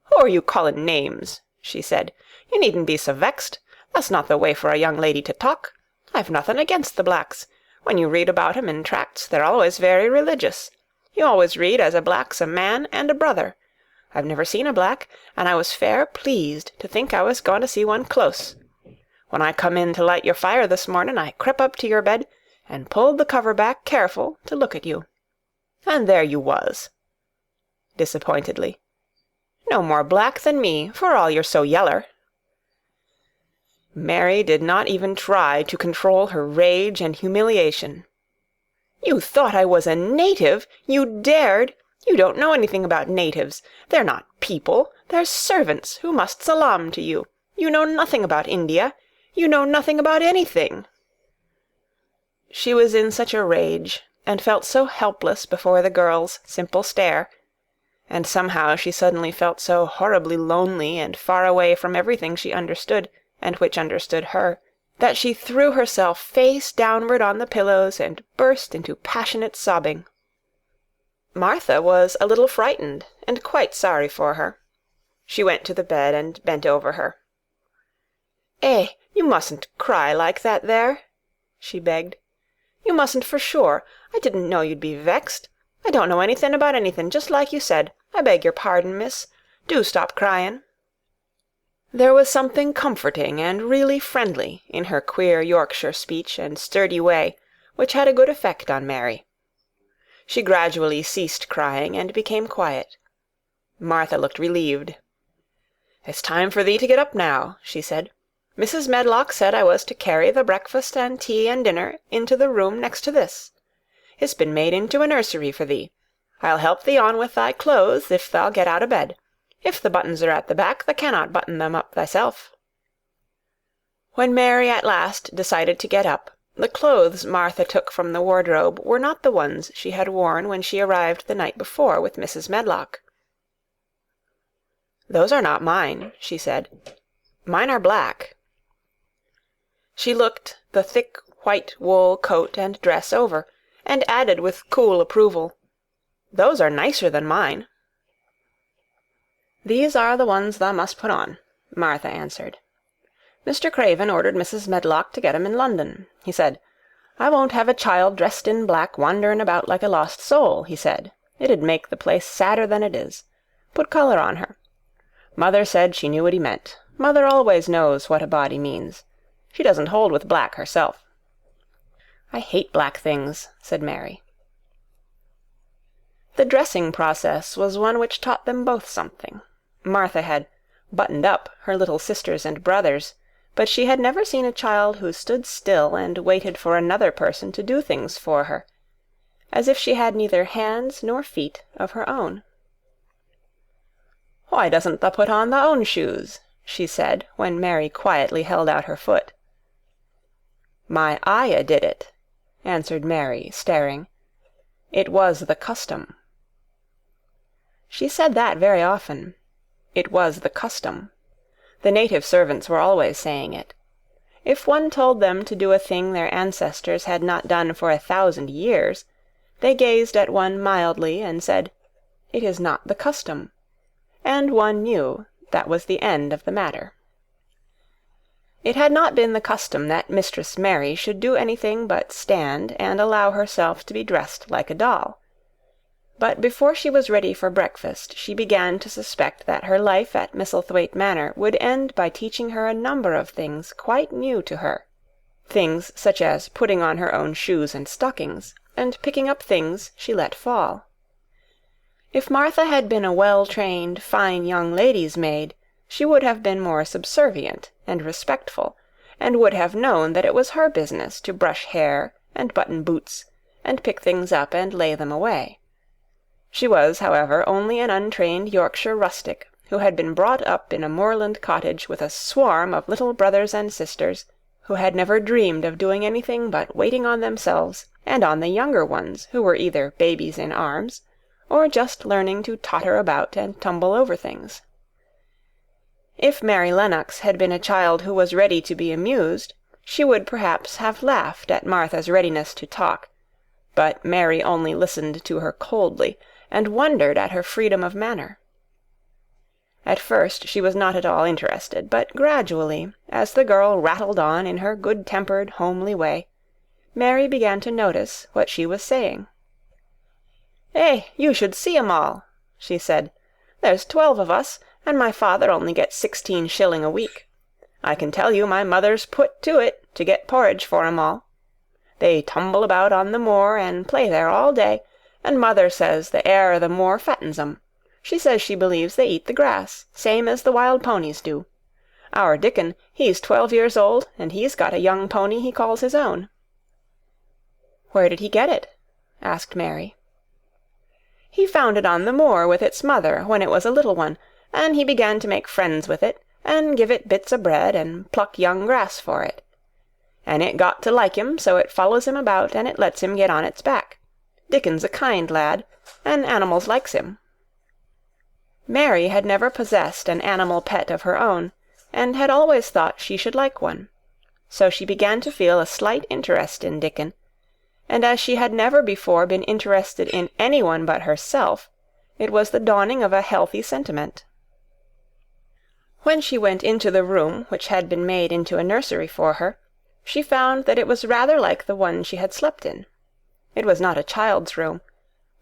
"Who are you callin' names?" she said. "You needn't be so vexed. That's not the way for a young lady to talk. I've nothing against the blacks. When you read about 'em in tracts, they're always very religious. You always read as a black's a man and a brother. I've never seen a black, and I was fair pleased to think I was going to see one close. When I come in to light your fire this morning, I crept up to your bed and pulled the cover back careful to look at you. And there you was," disappointedly. "No more black than me, for all you're so yeller." Mary did not even try to control her rage and humiliation. "You thought I was a native? You dared? You don't know anything about natives. They're not people. They're servants who must salaam to you. You know nothing about India. You know nothing about anything." She was in such a rage, and felt so helpless before the girl's simple stare, and somehow she suddenly felt so horribly lonely and far away from everything she understood, and which understood her, that she threw herself face downward on the pillows and burst into passionate sobbing. Martha was a little frightened, and quite sorry for her. She went to the bed and bent over her. You mustn't cry like that there," she begged. "You mustn't for sure. I didn't know you'd be vexed. I don't know anything about anything, just like you said. I beg your pardon, miss. Do stop crying." There was something comforting and really friendly in her queer Yorkshire speech and sturdy way, which had a good effect on Mary. She gradually ceased crying and became quiet. Martha looked relieved. "It's time for thee to get up now," she said. "Mrs. Medlock said I was to carry the breakfast and tea and dinner into the room next to this. It's been made into a nursery for thee. I'll help thee on with thy clothes if thou'll get out o' bed. If the buttons are at the back, thou cannot button them up thyself." When Mary at last decided to get up, the clothes Martha took from the wardrobe were not the ones she had worn when she arrived the night before with Mrs. Medlock. "Those are not mine," she said. "Mine are black." She looked the thick white wool coat and dress over, and added with cool approval, "Those are nicer than mine." "These are the ones thou must put on," Martha answered. "Mr. Craven ordered Mrs. Medlock to get 'em in London. He said, 'I won't have a child dressed in black wanderin' about like a lost soul,' he said. 'It'd make the place sadder than it is. Put colour on her.' Mother said she knew what he meant. Mother always knows what a body means. She doesn't hold with black herself." "I hate black things," said Mary. The dressing process was one which taught them both something. Martha had buttoned up her little sisters and brothers, but she had never seen a child who stood still and waited for another person to do things for her, as if she had neither hands nor feet of her own. "Why doesn't thou put on thy own shoes?" she said, when Mary quietly held out her foot. "My ayah did it," answered Mary, staring. "It was the custom." She said that very often. It was the custom. The native servants were always saying it. If one told them to do a thing their ancestors had not done for 1,000 years, they gazed at one mildly and said, "It is not the custom," and one knew that was the end of the matter. It had not been the custom that Mistress Mary should do anything but stand and allow herself to be dressed like a doll. But before she was ready for breakfast she began to suspect that her life at Misselthwaite Manor would end by teaching her a number of things quite new to her. Things such as putting on her own shoes and stockings, and picking up things she let fall. If Martha had been a well-trained, fine young lady's maid, she would have been more subservient and respectful, and would have known that it was her business to brush hair and button boots, and pick things up and lay them away. She was, however, only an untrained Yorkshire rustic, who had been brought up in a moorland cottage with a swarm of little brothers and sisters, who had never dreamed of doing anything but waiting on themselves and on the younger ones, who were either babies in arms, or just learning to totter about and tumble over things. If Mary Lennox had been a child who was ready to be amused, she would perhaps have laughed at Martha's readiness to talk, but Mary only listened to her coldly, and wondered at her freedom of manner. At first she was not at all interested, but gradually, as the girl rattled on in her good-tempered, homely way, Mary began to notice what she was saying. You should see 'em all," she said. "There's 12 of us, and my father only gets 16 shilling a week. I can tell you my mother's put to it to get porridge for 'em all. They tumble about on the moor and play there all day, and mother says the air of the moor fattens 'em. She says she believes they eat the grass, same as the wild ponies do. Our Dickon, he's 12 years old, and he's got a young pony he calls his own." "Where did he get it?" asked Mary. "He found it on the moor with its mother when it was a little one, and he began to make friends with it, and give it bits o' bread, and pluck young grass for it. And it got to like him, so it follows him about, and it lets him get on its back. Dickon's a kind lad, and animals likes him." Mary had never possessed an animal pet of her own, and had always thought she should like one. So she began to feel a slight interest in Dickon, and as she had never before been interested in anyone but herself, it was the dawning of a healthy sentiment. When she went into the room which had been made into a nursery for her, she found that it was rather like the one she had slept in. It was not a child's room,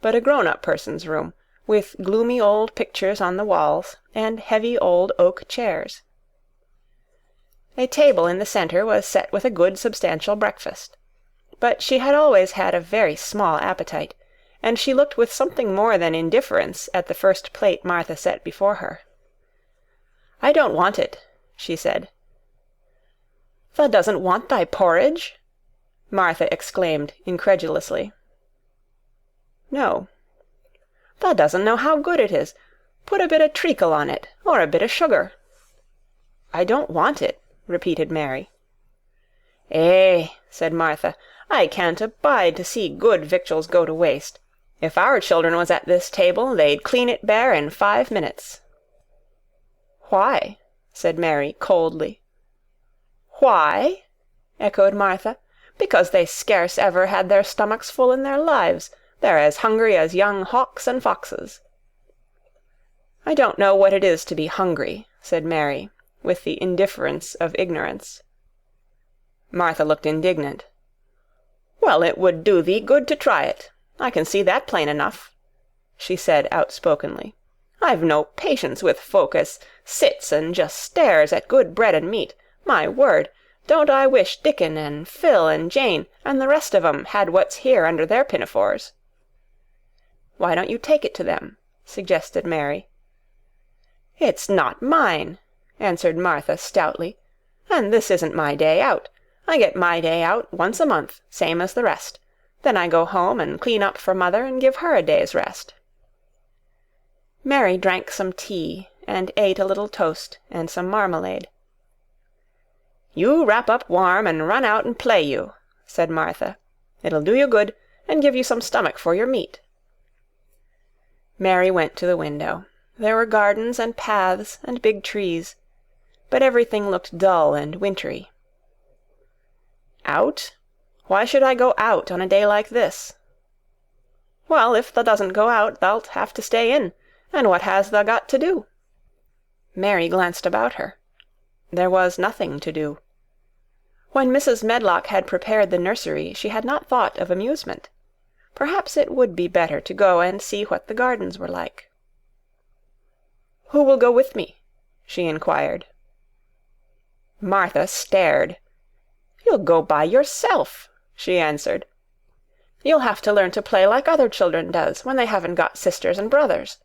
but a grown-up person's room, with gloomy old pictures on the walls, and heavy old oak chairs. A table in the centre was set with a good substantial breakfast. But she had always had a very small appetite, and she looked with something more than indifference at the first plate Martha set before her. "I don't want it," she said. "Thou doesn't want thy porridge?" Martha exclaimed incredulously. "No." "Thou doesn't know how good it is. Put a bit o' treacle on it, or a bit o' sugar." "I don't want it," repeated Mary. Said Martha, "I can't abide to see good victuals go to waste. If our children was at this table, they'd clean it bare in 5 minutes." "Why?" said Mary coldly. "Why?" echoed Martha. "Because they scarce ever had their stomachs full in their lives. They're as hungry as young hawks and foxes." "I don't know what it is to be hungry," said Mary, with the indifference of ignorance. Martha looked indignant. "Well, it would do thee good to try it. I can see that plain enough," she said outspokenly. "I've no patience with folk as sits and just stares at good bread and meat. My word, don't I wish Dickon and Phil and Jane and the rest of 'em had what's here under their pinafores." "Why don't you take it to them?" suggested Mary. "It's not mine," answered Martha stoutly, "and this isn't my day out. I get my day out once a month, same as the rest. Then I go home and clean up for mother and give her a day's rest." Mary drank some tea and ate a little toast and some marmalade. "You wrap up warm and run out and play you," said Martha. "It'll do you good, and give you some stomach for your meat." Mary went to the window. There were gardens and paths and big trees, but everything looked dull and wintry. "Out? Why should I go out on a day like this?" "Well, if thou doesn't go out, thou'lt have to stay in, and what has thou got to do?" Mary glanced about her. There was nothing to do. When Mrs. Medlock had prepared the nursery, she had not thought of amusement. Perhaps it would be better to go and see what the gardens were like. "Who will go with me?" she inquired. Martha stared. "You'll go by yourself," she answered. "You'll have to learn to play like other children does when they haven't got sisters and brothers.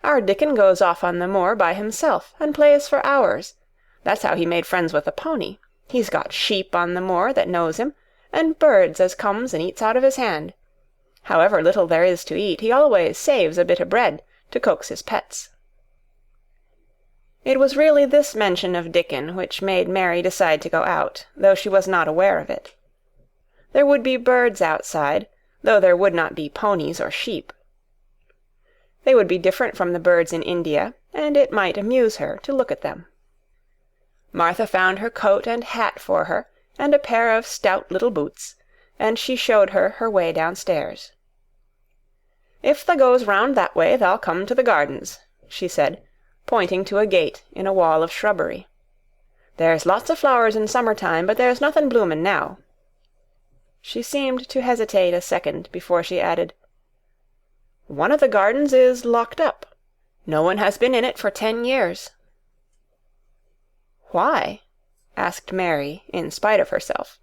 Our Dickon goes off on the moor by himself and plays for hours. That's how he made friends with the pony. He's got sheep on the moor that knows him, and birds as comes and eats out of his hand. However little there is to eat, he always saves a bit of bread to coax his pets." It was really this mention of Dickon which made Mary decide to go out, though she was not aware of it. There would be birds outside, though there would not be ponies or sheep. They would be different from the birds in India, and it might amuse her to look at them. Martha found her coat and hat for her, and a pair of stout little boots, and she showed her her way downstairs. "If tha goes round that way, tha'll come to the gardens," she said, pointing to a gate in a wall of shrubbery. "There's lots of flowers in summer-time, but there's nothing bloomin' now." She seemed to hesitate a second before she added, "One of the gardens is locked up. No one has been in it for 10 years." "Why?" asked Mary, in spite of herself.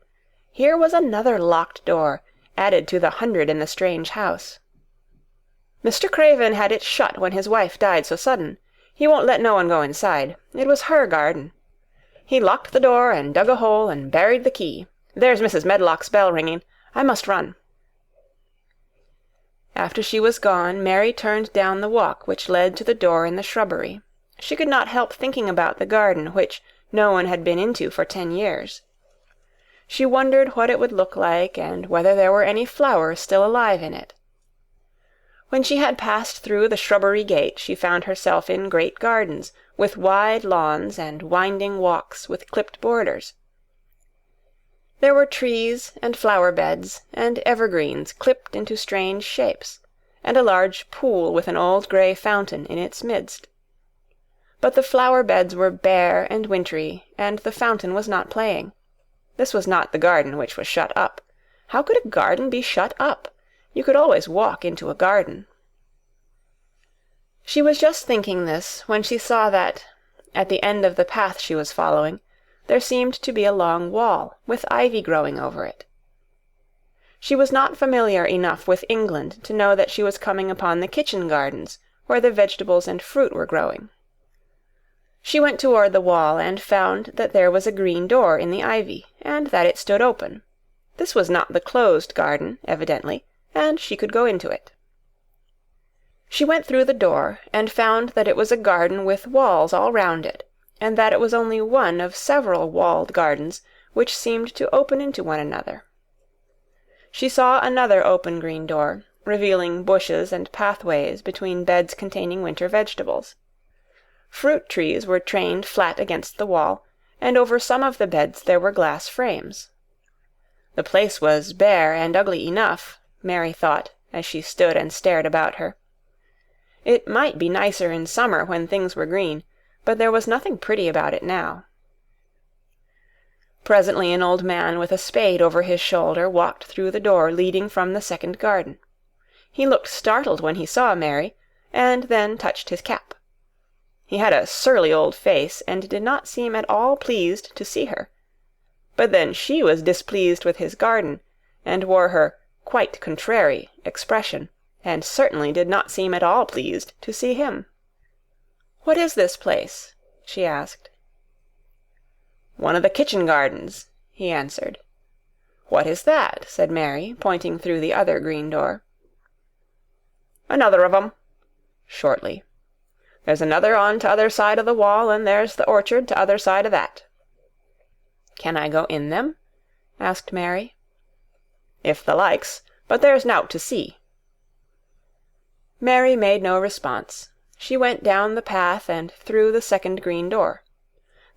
Here was another locked door, added to the 100 in the strange house. "Mr. Craven had it shut when his wife died so sudden. He won't let no one go inside. It was her garden. He locked the door and dug a hole and buried the key. There's Mrs. Medlock's bell ringing. I must run." After she was gone, Mary turned down the walk which led to the door in the shrubbery. She could not help thinking about the garden which no one had been into for 10 years. She wondered what it would look like, and whether there were any flowers still alive in it. When she had passed through the shrubbery gate, she found herself in great gardens, with wide lawns and winding walks with clipped borders. There were trees and flower-beds and evergreens clipped into strange shapes, and a large pool with an old grey fountain in its midst. But the flower-beds were bare and wintry, and the fountain was not playing. This was not the garden which was shut up. How could a garden be shut up? You could always walk into a garden. She was just thinking this when she saw that, at the end of the path she was following, there seemed to be a long wall, with ivy growing over it. She was not familiar enough with England to know that she was coming upon the kitchen gardens, where the vegetables and fruit were growing. She went toward the wall and found that there was a green door in the ivy, and that it stood open. This was not the closed garden, evidently, and she could go into it. She went through the door, and found that it was a garden with walls all round it, and that it was only one of several walled gardens which seemed to open into one another. She saw another open green door, revealing bushes and pathways between beds containing winter vegetables. Fruit trees were trained flat against the wall, and over some of the beds there were glass frames. The place was bare and ugly enough, Mary thought, as she stood and stared about her. It might be nicer in summer when things were green, but there was nothing pretty about it now. Presently an old man with a spade over his shoulder walked through the door leading from the second garden. He looked startled when he saw Mary, and then touched his cap. He had a surly old face, and did not seem at all pleased to see her. But then she was displeased with his garden, and wore her quite contrary expression, and certainly did not seem at all pleased to see him. "What is this place?" she asked. "One of the kitchen gardens," he answered. "What is that?" said Mary, pointing through the other green door. "Another of 'em," shortly. "There's another on t'other side of the wall, and there's the orchard t'other side of that." "Can I go in them?" asked Mary. "If thou likes, but there's nowt to see." Mary made no response. She went down the path and through the second green door.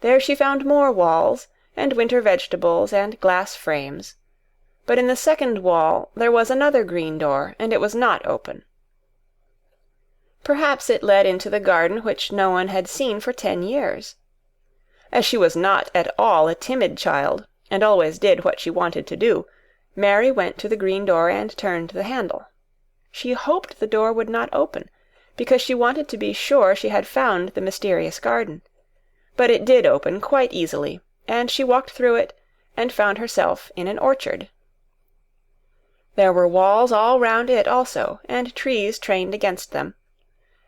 There she found more walls, and winter vegetables, and glass frames. But in the second wall there was another green door, and it was not open. Perhaps it led into the garden which no one had seen for 10 years. As she was not at all a timid child, and always did what she wanted to do, Mary went to the green door and turned the handle. She hoped the door would not open, because she wanted to be sure she had found the mysterious garden. But it did open quite easily, and she walked through it, and found herself in an orchard. There were walls all round it also, and trees trained against them,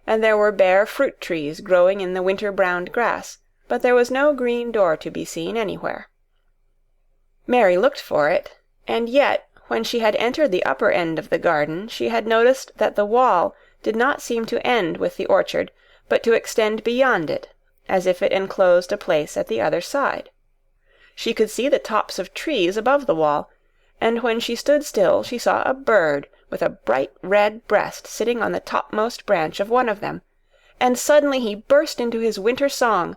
and there were bare fruit trees growing in the winter-browned grass, but there was no green door to be seen anywhere. Mary looked for it, and yet, when she had entered the upper end of the garden, she had noticed that the wall did not seem to end with the orchard, but to extend beyond it, as if it enclosed a place at the other side. She could see the tops of trees above the wall, and when she stood still she saw a bird with a bright red breast sitting on the topmost branch of one of them, and suddenly he burst into his winter song,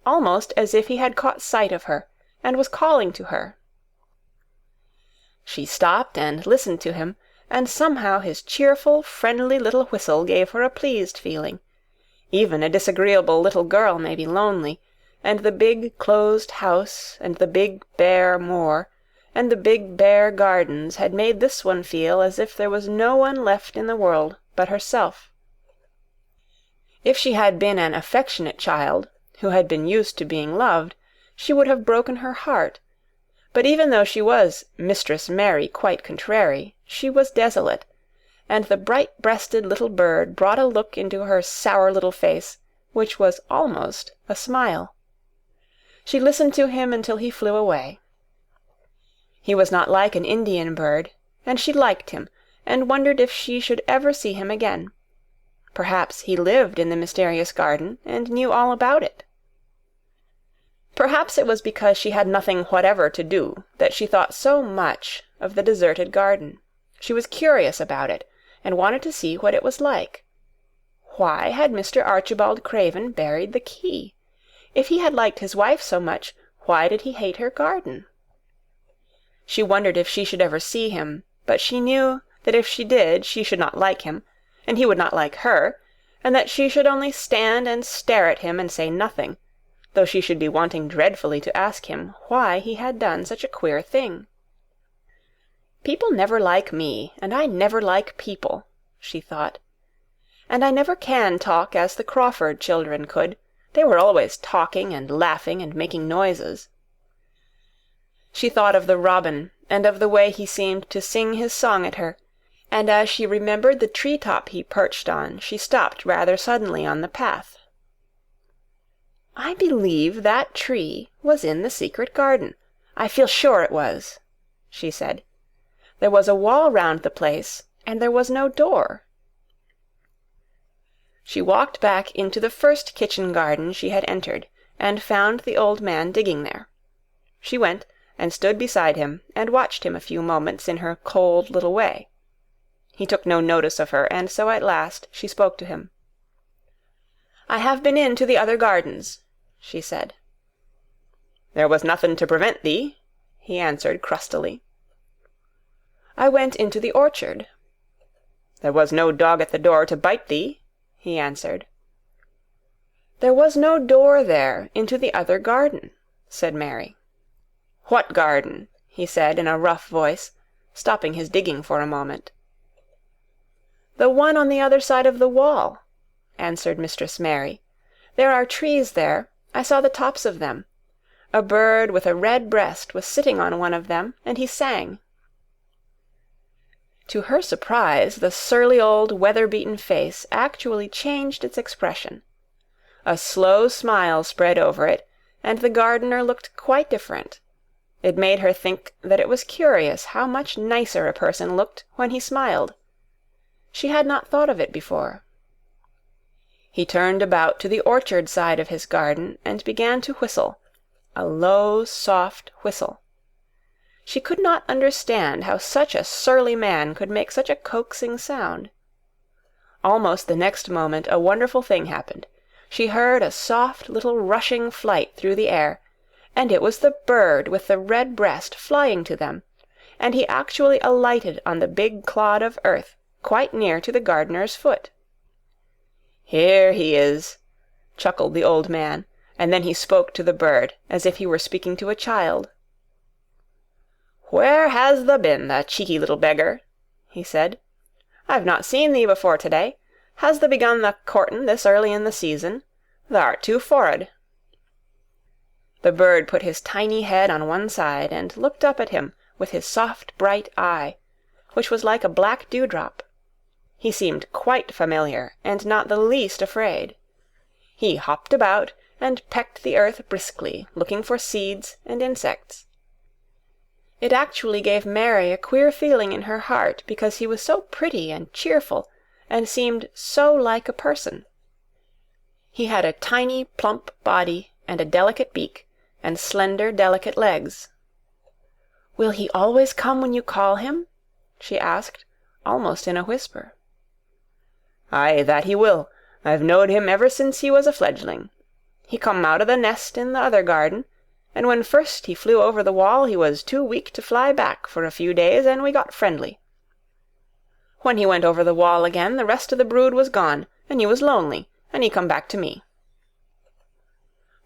almost as if he had caught sight of her, and was calling to her. She stopped and listened to him, and somehow his cheerful, friendly little whistle gave her a pleased feeling. Even a disagreeable little girl may be lonely, and the big closed house, and the big bare moor, and the big bare gardens had made this one feel as if there was no one left in the world but herself. If she had been an affectionate child, who had been used to being loved, she would have broken her heart. But even though she was Mistress Mary quite contrary, she was desolate, and the bright-breasted little bird brought a look into her sour little face, which was almost a smile. She listened to him until he flew away. He was not like an Indian bird, and she liked him, and wondered if she should ever see him again. Perhaps he lived in the mysterious garden, and knew all about it. Perhaps it was because she had nothing whatever to do that she thought so much of the deserted garden. She was curious about it, and wanted to see what it was like. Why had Mr. Archibald Craven buried the key? If he had liked his wife so much, why did he hate her garden? She wondered if she should ever see him, but she knew that if she did she should not like him, and he would not like her, and that she should only stand and stare at him and say nothing, though she should be wanting dreadfully to ask him why he had done such a queer thing. "People never like me, and I never like people," she thought. "And I never can talk as the Crawford children could. They were always talking and laughing and making noises." She thought of the robin, and of the way he seemed to sing his song at her, and as she remembered the tree-top he perched on, she stopped rather suddenly on the path. "I believe that tree was in the secret garden. I feel sure it was," she said. "There was a wall round the place, and there was no door." She walked back into the first kitchen garden she had entered, and found the old man digging there. She went and stood beside him, and watched him a few moments in her cold little way. He took no notice of her, and so at last she spoke to him. "I have been into the other gardens," she said. "There was nothing to prevent thee," he answered crustily. "I went into the orchard." "There was no dog at the door to bite thee," he answered. "There was no door there into the other garden," said Mary. "What garden?" he said in a rough voice, stopping his digging for a moment. "The one on the other side of the wall," answered Mistress Mary. "There are trees there. I saw the tops of them. A bird with a red breast was sitting on one of them, and he sang." To her surprise, the surly old weather-beaten face actually changed its expression. A slow smile spread over it, and the gardener looked quite different. It made her think that it was curious how much nicer a person looked when he smiled. She had not thought of it before. He turned about to the orchard side of his garden and began to whistle, a low, soft whistle. She could not understand how such a surly man could make such a coaxing sound. Almost the next moment a wonderful thing happened. She heard a soft little rushing flight through the air, and it was the bird with the red breast flying to them, and he actually alighted on the big clod of earth quite near to the gardener's foot. "Here he is," chuckled the old man, and then he spoke to the bird as if he were speaking to a child. "Where has thou been, the cheeky little beggar?" he said. "I've not seen thee before to-day. Has thou begun the courtin' this early in the season? Thou'rt too forrard." The bird put his tiny head on one side and looked up at him with his soft bright eye, which was like a black dewdrop. He seemed quite familiar and not the least afraid. He hopped about and pecked the earth briskly, looking for seeds and insects. It actually gave Mary a queer feeling in her heart because he was so pretty and cheerful and seemed so like a person. He had a tiny, plump body and a delicate beak and slender, delicate legs. "Will he always come when you call him?" she asked, almost in a whisper. "Aye, that he will. I've knowed him ever since he was a fledgling. He come out o' the nest in the other garden, and when first he flew over the wall he was too weak to fly back for a few days, and we got friendly. When he went over the wall again, the rest of the brood was gone, and he was lonely, and he come back to me."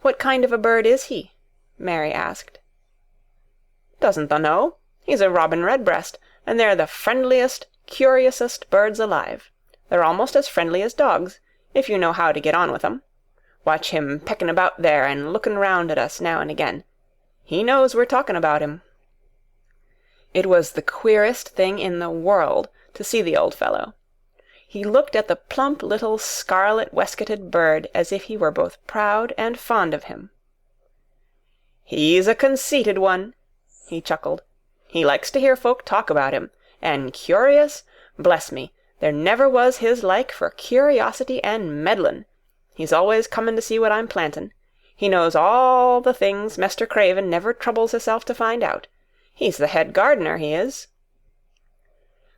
"What kind of a bird is he?" Mary asked. "Doesn't thou know? He's a robin redbreast, and they're the friendliest, curiousest birds alive. They're almost as friendly as dogs, if you know how to get on with 'em. Watch him peckin' about there and lookin' round at us now and again. He knows we're talkin' about him." It was the queerest thing in the world to see the old fellow. He looked at the plump little scarlet waistcoated bird as if he were both proud and fond of him. "He's a conceited one," he chuckled. "He likes to hear folk talk about him, and curious, bless me, there never was his like for curiosity and meddlin'. He's always comin' to see what I'm plantin'. He knows all the things Mester Craven never troubles hisself to find out. He's the head gardener, he is."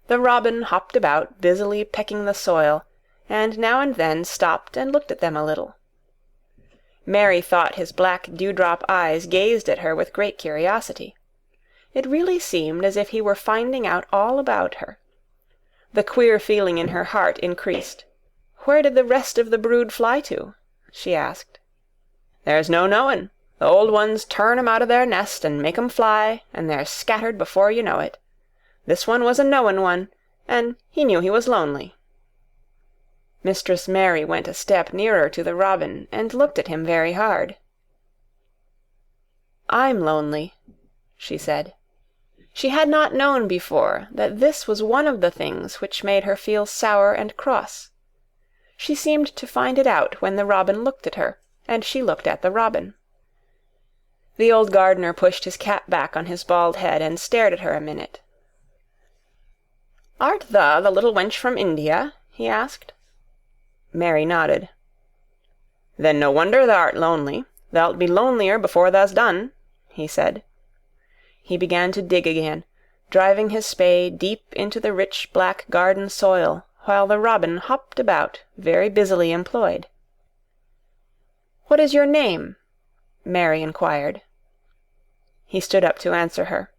The robin hopped about, busily pecking the soil, and now and then stopped and looked at them a little. Mary thought his black dewdrop eyes gazed at her with great curiosity. It really seemed as if he were finding out all about her. The queer feeling in her heart increased. "Where did the rest of the brood fly to?" she asked. "There's no knowin'. The old ones turn 'em out of their nest and make 'em fly, and they're scattered before you know it. This one was a knowin' one, and he knew he was lonely." Mistress Mary went a step nearer to the robin and looked at him very hard. "I'm lonely," she said. She had not known before that this was one of the things which made her feel sour and cross. She seemed to find it out when the robin looked at her, and she looked at the robin. The old gardener pushed his cap back on his bald head and stared at her a minute. "Art thou the little wench from India?" he asked. Mary nodded. "Then no wonder thou'rt lonely. Thou'lt be lonelier before thou's done," he said. He began to dig again, driving his spade deep into the rich black garden soil, while the robin hopped about, very busily employed. "What is your name?" Mary inquired. He stood up to answer her.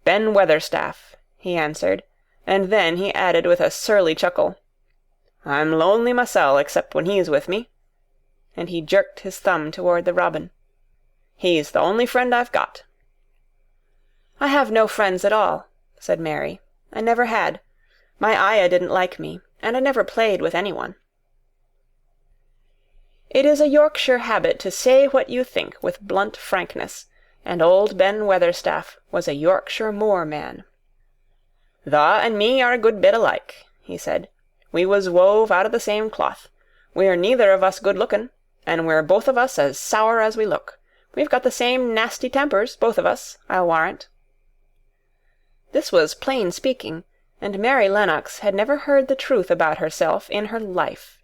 "Ben Weatherstaff," he answered, and then he added with a surly chuckle, "I'm lonely mysel', except when he's with me," and he jerked his thumb toward the robin. "He's the only friend I've got." "I have no friends at all," said Mary. "I never had. My Ayah didn't like me, and I never played with anyone." It is a Yorkshire habit to say what you think with blunt frankness, and old Ben Weatherstaff was a Yorkshire moor-man. "Thou and me are a good bit alike," he said. "We was wove out of the same cloth. We're neither of us good-lookin', and we're both of us as sour as we look. We've got the same nasty tempers, both of us, I'll warrant." This was plain speaking, and Mary Lennox had never heard the truth about herself in her life.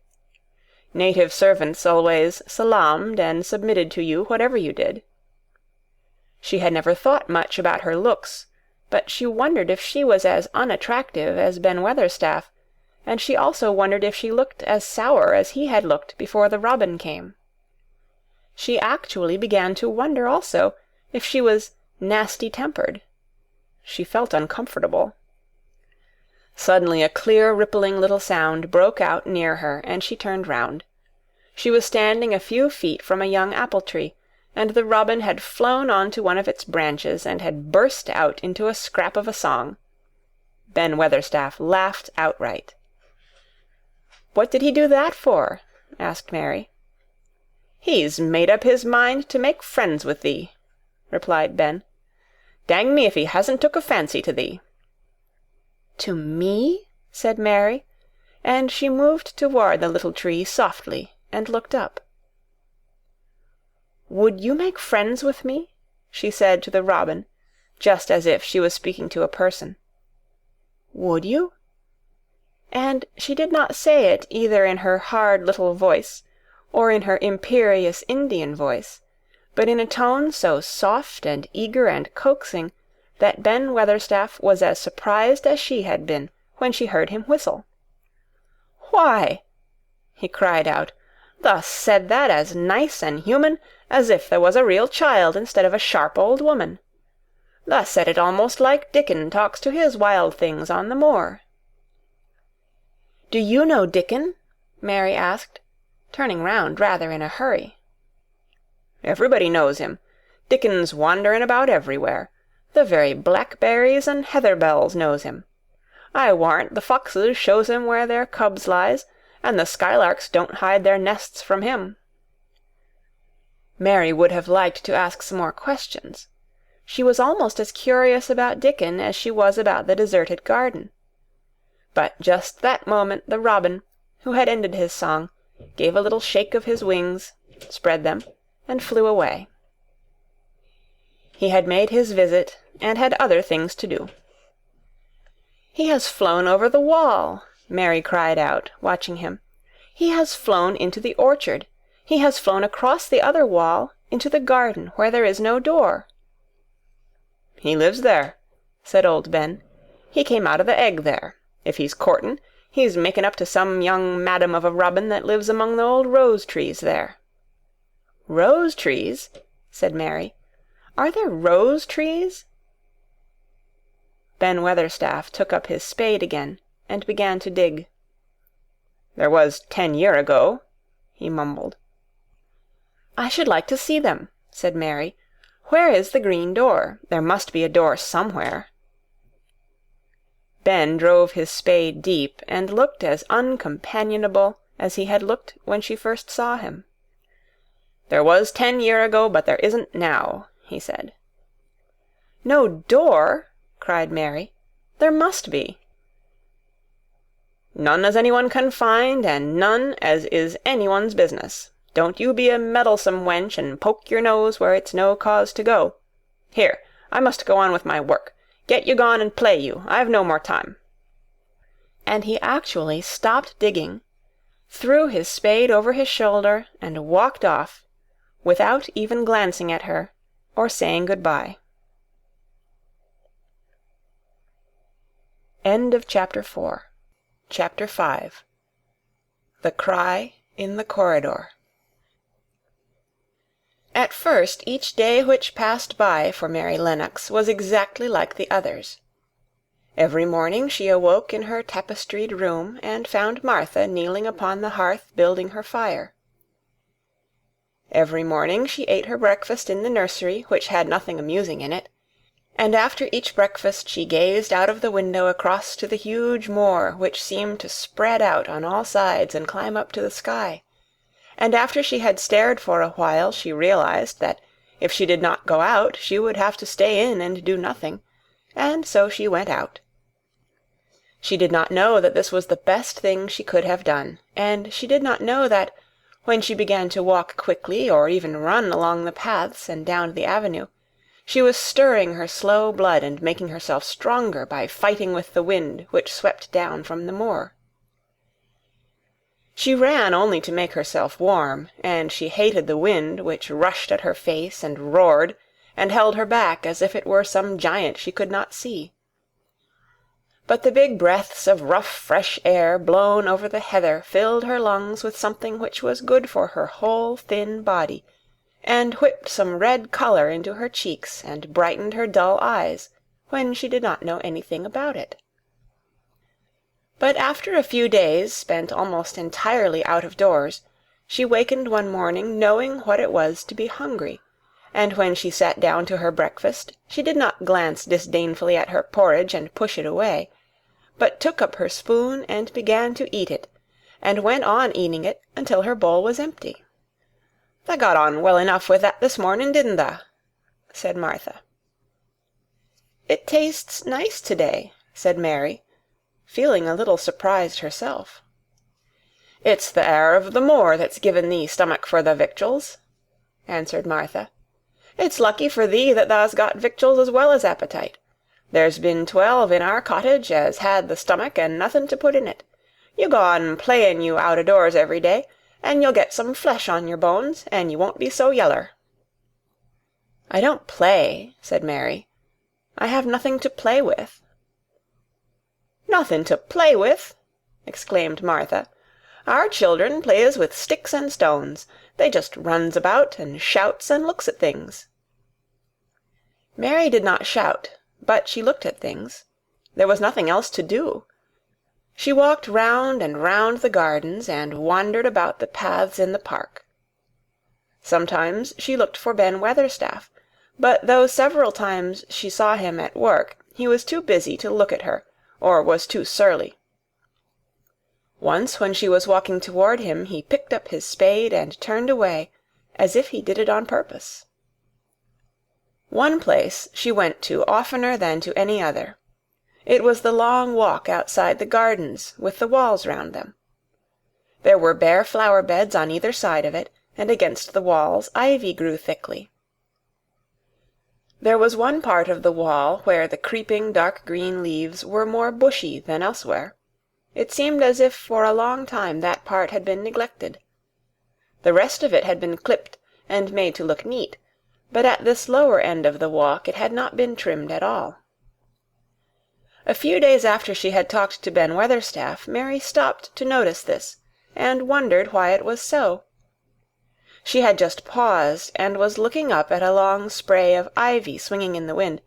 Native servants always salaamed and submitted to you whatever you did. She had never thought much about her looks, but she wondered if she was as unattractive as Ben Weatherstaff, and she also wondered if she looked as sour as he had looked before the robin came. She actually began to wonder also if she was nasty-tempered. She felt uncomfortable. Suddenly a clear, rippling little sound broke out near her, and she turned round. She was standing a few feet from a young apple-tree, and the robin had flown on to one of its branches and had burst out into a scrap of a song. Ben Weatherstaff laughed outright. "What did he do that for?" asked Mary. "He's made up his mind to make friends with thee," replied Ben. "Dang me if he hasn't took a fancy to thee." "To me?" said Mary, and she moved toward the little tree softly and looked up. "Would you make friends with me?" she said to the robin, just as if she was speaking to a person. "Would you?" And she did not say it either in her hard little voice or in her imperious Indian voice, but in a tone so soft and eager and coaxing that Ben Weatherstaff was as surprised as she had been when she heard him whistle. "Why," he cried out, "thou said that as nice and human as if there was a real child instead of a sharp old woman. Thou said it almost like Dickon talks to his wild things on the moor." "Do you know Dickon?" Mary asked, turning round rather in a hurry. "Everybody knows him. Dickon's wanderin' about everywhere. The very blackberries and heatherbells knows him. I warrant the foxes shows him where their cubs lies, and the skylarks don't hide their nests from him." Mary would have liked to ask some more questions. She was almost as curious about Dickon as she was about the deserted garden. But just that moment the robin, who had ended his song, gave a little shake of his wings, spread them, and flew away. He had made his visit, and had other things to do. "He has flown over the wall," Mary cried out, watching him. "He has flown into the orchard. He has flown across the other wall into the garden where there is no door." "He lives there," said old Ben. "He came out of the egg there. If he's courtin', he's making up to some young madam of a robin that lives among the old rose-trees there." "Rose-trees?" said Mary. "Are there rose-trees?" Ben Weatherstaff took up his spade again and began to dig. "There was 10 year ago," he mumbled. "I should like to see them," said Mary. "Where is the green door? There must be a door somewhere." Ben drove his spade deep and looked as uncompanionable as he had looked when she first saw him. "There was 10 year ago, but there isn't now," he said. "No door?" cried Mary. "There must be." "None as anyone can find, and none as is anyone's business. Don't you be a meddlesome wench and poke your nose where it's no cause to go. Here, I must go on with my work. Get you gone and play you. I've no more time." And he actually stopped digging, threw his spade over his shoulder, and walked off, without even glancing at her or saying good-bye. End of Chapter 4. Chapter 5. The Cry in the Corridor. At first each day which passed by for Mary Lennox was exactly like the others. Every morning she awoke in her tapestried room and found Martha kneeling upon the hearth building her fire. Every morning she ate her breakfast in the nursery, which had nothing amusing in it, and after each breakfast she gazed out of the window across to the huge moor which seemed to spread out on all sides and climb up to the sky. And after she had stared for a while she realized that if she did not go out she would have to stay in and do nothing, and so she went out. She did not know that this was the best thing she could have done, and she did not know that, when she began to walk quickly or even run along the paths and down the avenue, she was stirring her slow blood and making herself stronger by fighting with the wind which swept down from the moor. She ran only to make herself warm, and she hated the wind which rushed at her face and roared and held her back as if it were some giant she could not see. But the big breaths of rough fresh air blown over the heather filled her lungs with something which was good for her whole thin body, and whipped some red colour into her cheeks and brightened her dull eyes when she did not know anything about it. But after a few days spent almost entirely out of doors, she wakened one morning knowing what it was to be hungry, and when she sat down to her breakfast, she did not glance disdainfully at her porridge and push it away, but took up her spoon and began to eat it, and went on eating it until her bowl was empty. "Tha got on well enough with that this morning, didn't tha?" said Martha. "It tastes nice to-day," said Mary, feeling a little surprised herself. "It's the air of the moor that's given thee stomach for the victuals," answered Martha. "It's lucky for thee that thou's got victuals as well as appetite. There's been 12 in our cottage as had the stomach and nothing to put in it. You go on playing you out o' doors every day, and you'll get some flesh on your bones, and you won't be so yeller." "I don't play," said Mary. "I have nothing to play with." "Nothing to play with!" exclaimed Martha. "Our children plays with sticks and stones. They just runs about and shouts and looks at things." Mary did not shout, but she looked at things. There was nothing else to do. She walked round and round the gardens and wandered about the paths in the park. Sometimes she looked for Ben Weatherstaff, but though several times she saw him at work, he was too busy to look at her, or was too surly. Once when she was walking toward him, he picked up his spade and turned away, as if he did it on purpose. One place she went to oftener than to any other. It was the long walk outside the gardens with the walls round them. There were bare flower beds on either side of it, and against the walls ivy grew thickly. There was one part of the wall where the creeping dark green leaves were more bushy than elsewhere. It seemed as if for a long time that part had been neglected. The rest of it had been clipped and made to look neat, but at this lower end of the walk it had not been trimmed at all. A few days after she had talked to Ben Weatherstaff, Mary stopped to notice this, and wondered why it was so. She had just paused, and was looking up at a long spray of ivy swinging in the wind,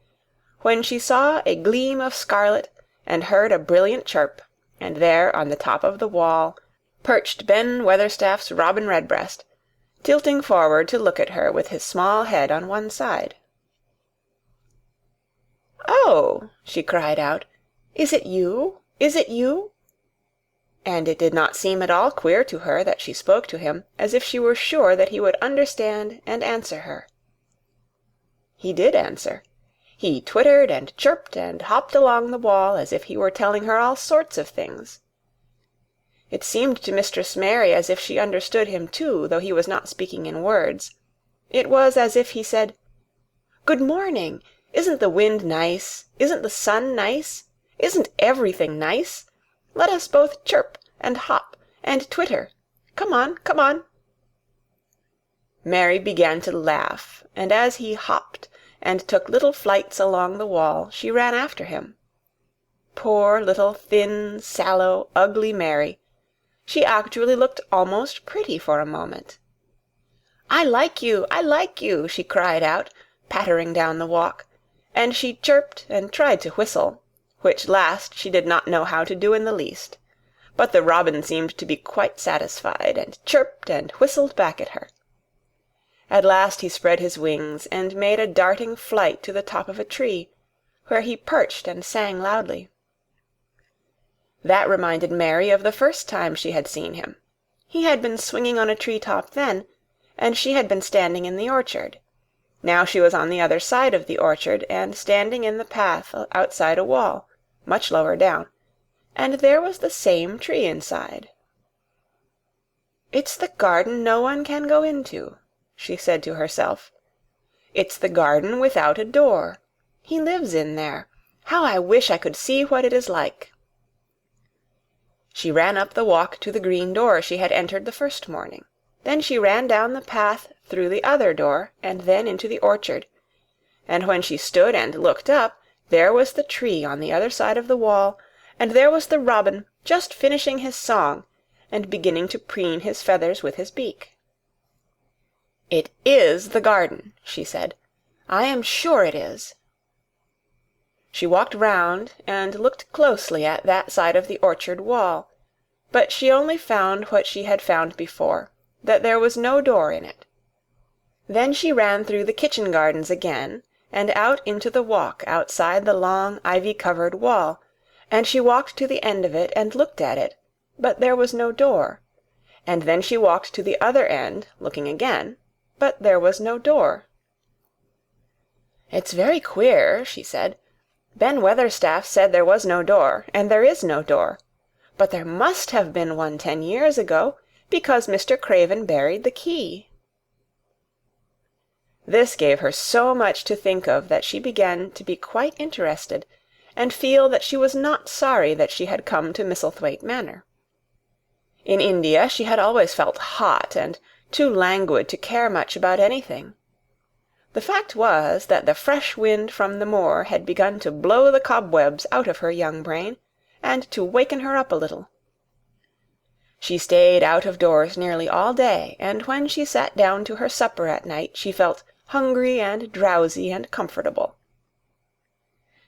when she saw a gleam of scarlet and heard a brilliant chirp, and there on the top of the wall perched Ben Weatherstaff's robin redbreast, tilting forward to look at her with his small head on one side. "Oh!" she cried out. "Is it you? Is it you?" And it did not seem at all queer to her that she spoke to him as if she were sure that he would understand and answer her. He did answer. He twittered and chirped and hopped along the wall as if he were telling her all sorts of things. It seemed to Mistress Mary as if she understood him too, though he was not speaking in words. It was as if he said, "Good morning! Isn't the wind nice? Isn't the sun nice? Isn't everything nice? Let us both chirp and hop and twitter. Come on, come on." Mary began to laugh, and as he hopped and took little flights along the wall, she ran after him. Poor little thin, sallow, ugly Mary! She actually looked almost pretty for a moment. "I like you! I like you!" she cried out, pattering down the walk, and she chirped and tried to whistle, which last she did not know how to do in the least. But the robin seemed to be quite satisfied, and chirped and whistled back at her. At last he spread his wings and made a darting flight to the top of a tree, where he perched and sang loudly. That reminded Mary of the first time she had seen him. He had been swinging on a tree-top then, and she had been standing in the orchard. Now she was on the other side of the orchard and standing in the path outside a wall, much lower down, and there was the same tree inside. "It's the garden no one can go into," she said to herself. "It's the garden without a door. He lives in there. How I wish I could see what it is like." She ran up the walk to the green door she had entered the first morning. Then she ran down the path through the other door, and then into the orchard. And when she stood and looked up, there was the tree on the other side of the wall, and there was the robin just finishing his song, and beginning to preen his feathers with his beak. "It is the garden," she said. "I am sure it is." She walked round and looked closely at that side of the orchard wall, but she only found what she had found before, that there was no door in it. Then she ran through the kitchen gardens again, and out into the walk outside the long ivy-covered wall, and she walked to the end of it and looked at it, but there was no door, and then she walked to the other end, looking again, but there was no door. "It's very queer," she said. "Ben Weatherstaff said there was no door, and there is no door. But there must have been one 10 years ago, because Mr. Craven buried the key." This gave her so much to think of that she began to be quite interested, and feel that she was not sorry that she had come to Misselthwaite Manor. In India she had always felt hot and too languid to care much about anything. The fact was that the fresh wind from the moor had begun to blow the cobwebs out of her young brain, and to waken her up a little. She stayed out of doors nearly all day, and when she sat down to her supper at night she felt hungry and drowsy and comfortable.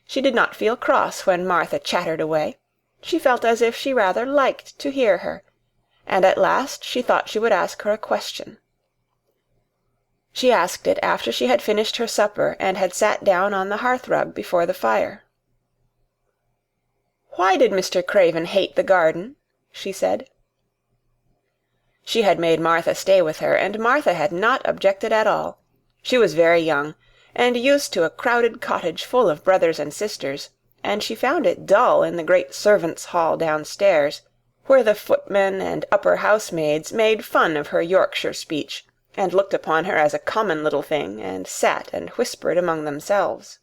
She did not feel cross when Martha chattered away. She felt as if she rather liked to hear her, and at last she thought she would ask her a question. She asked it after she had finished her supper and had sat down on the hearth-rug before the fire. "Why did Mr. Craven hate the garden?" she said. She had made Martha stay with her, and Martha had not objected at all. She was very young, and used to a crowded cottage full of brothers and sisters, and she found it dull in the great servants' hall downstairs, where the footmen and upper housemaids made fun of her Yorkshire speech, and looked upon her as a common little thing, and sat and whispered among themselves.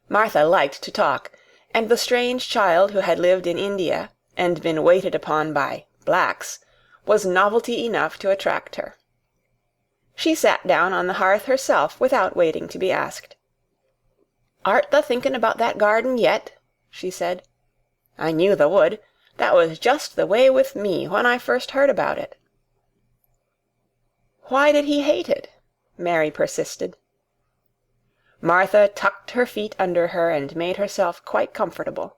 Martha liked to talk, and the strange child who had lived in India, and been waited upon by blacks, was novelty enough to attract her. She sat down on the hearth herself without waiting to be asked. "Art tha thinking about that garden yet?" she said. "I knew tha would. That was just the way with me when I first heard about it." "Why did he hate it?" Mary persisted. Martha tucked her feet under her and made herself quite comfortable.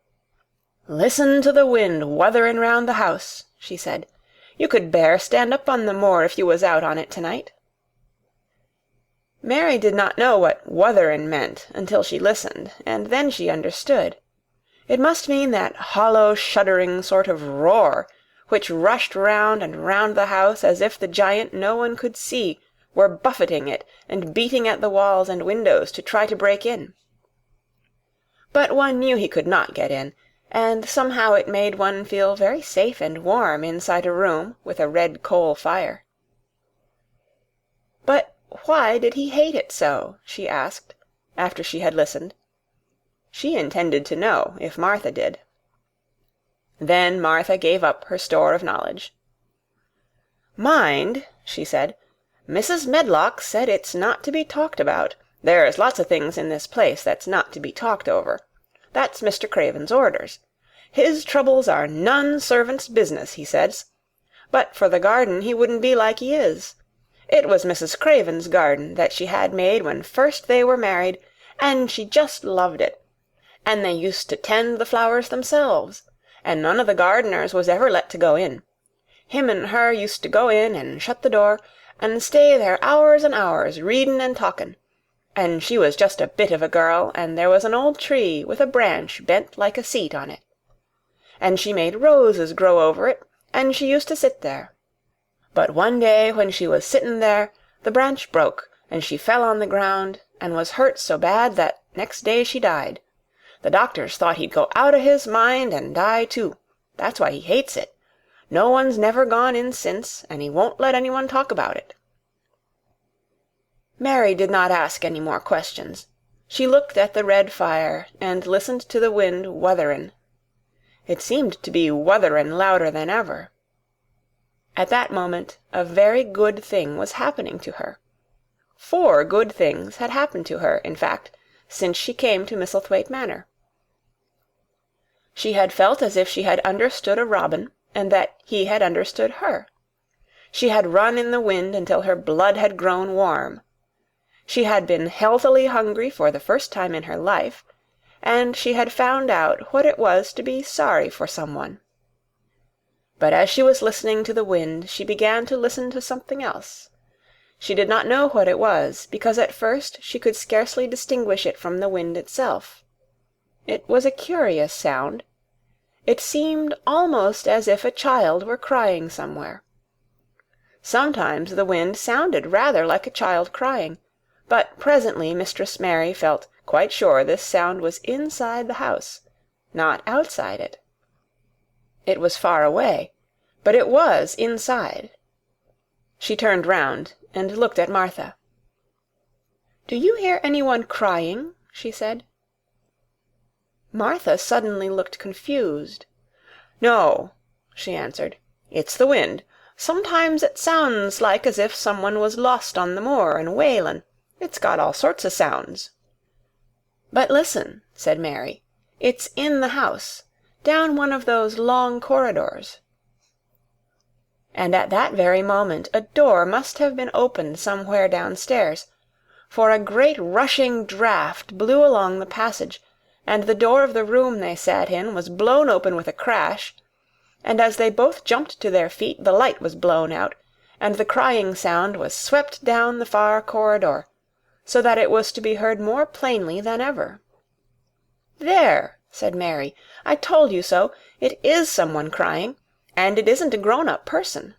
"Listen to the wind wuthering round the house," she said. "You could bear stand up on the moor if you was out on it tonight." Mary did not know what wutherin' meant until she listened, and then she understood. It must mean that hollow, shuddering sort of roar which rushed round and round the house as if the giant no one could see were buffeting it and beating at the walls and windows to try to break in. But one knew he could not get in, and somehow it made one feel very safe and warm inside a room with a red coal fire. "But why did he hate it so?" she asked, after she had listened. She intended to know if Martha did. Then Martha gave up her store of knowledge. "Mind," she said, "Mrs. Medlock said it's not to be talked about. There's lots of things in this place that's not to be talked over. That's Mr. Craven's orders. His troubles are none servant's business, he says. But for the garden he wouldn't be like he is. It was Mrs. Craven's garden that she had made when first they were married, and she just loved it. And they used to tend the flowers themselves, and none of the gardeners was ever let to go in. Him and her used to go in and shut the door, and stay there hours and hours, readin' and talkin'. And she was just a bit of a girl, and there was an old tree with a branch bent like a seat on it. And she made roses grow over it, and she used to sit there. But one day when she was sittin' there, the branch broke, and she fell on the ground, and was hurt so bad that next day she died. The doctors thought he'd go out of his mind and die too. That's why he hates it. No one's never gone in since, and he won't let anyone talk about it." Mary did not ask any more questions. She looked at the red fire and listened to the wind wutherin'. It seemed to be wutherin' louder than ever. At that moment a very good thing was happening to her. 4 good things had happened to her, in fact, since she came to Misselthwaite Manor. She had felt as if she had understood a robin, and that he had understood her. She had run in the wind until her blood had grown warm. She had been healthily hungry for the first time in her life, and she had found out what it was to be sorry for someone. But as she was listening to the wind, she began to listen to something else. She did not know what it was, because at first she could scarcely distinguish it from the wind itself. It was a curious sound. It seemed almost as if a child were crying somewhere. Sometimes the wind sounded rather like a child crying, but presently Mistress Mary felt quite sure this sound was inside the house, not outside it. It was far away, but it was inside. She turned round and looked at Martha. "Do you hear anyone crying?" she said. Martha suddenly looked confused. "No," she answered. "It's the wind. Sometimes it sounds like as if someone was lost on the moor and wailin'. It's got all sorts o' sounds." "But listen," said Mary. "It's in the house, down one of those long corridors." And at that very moment a door must have been opened somewhere downstairs, for a great rushing draught blew along the passage, and the door of the room they sat in was blown open with a crash, and as they both jumped to their feet the light was blown out, and the crying sound was swept down the far corridor, so that it was to be heard more plainly than ever. "There!" said Mary. "I told you so. It is someone crying, and it isn't a grown-up person."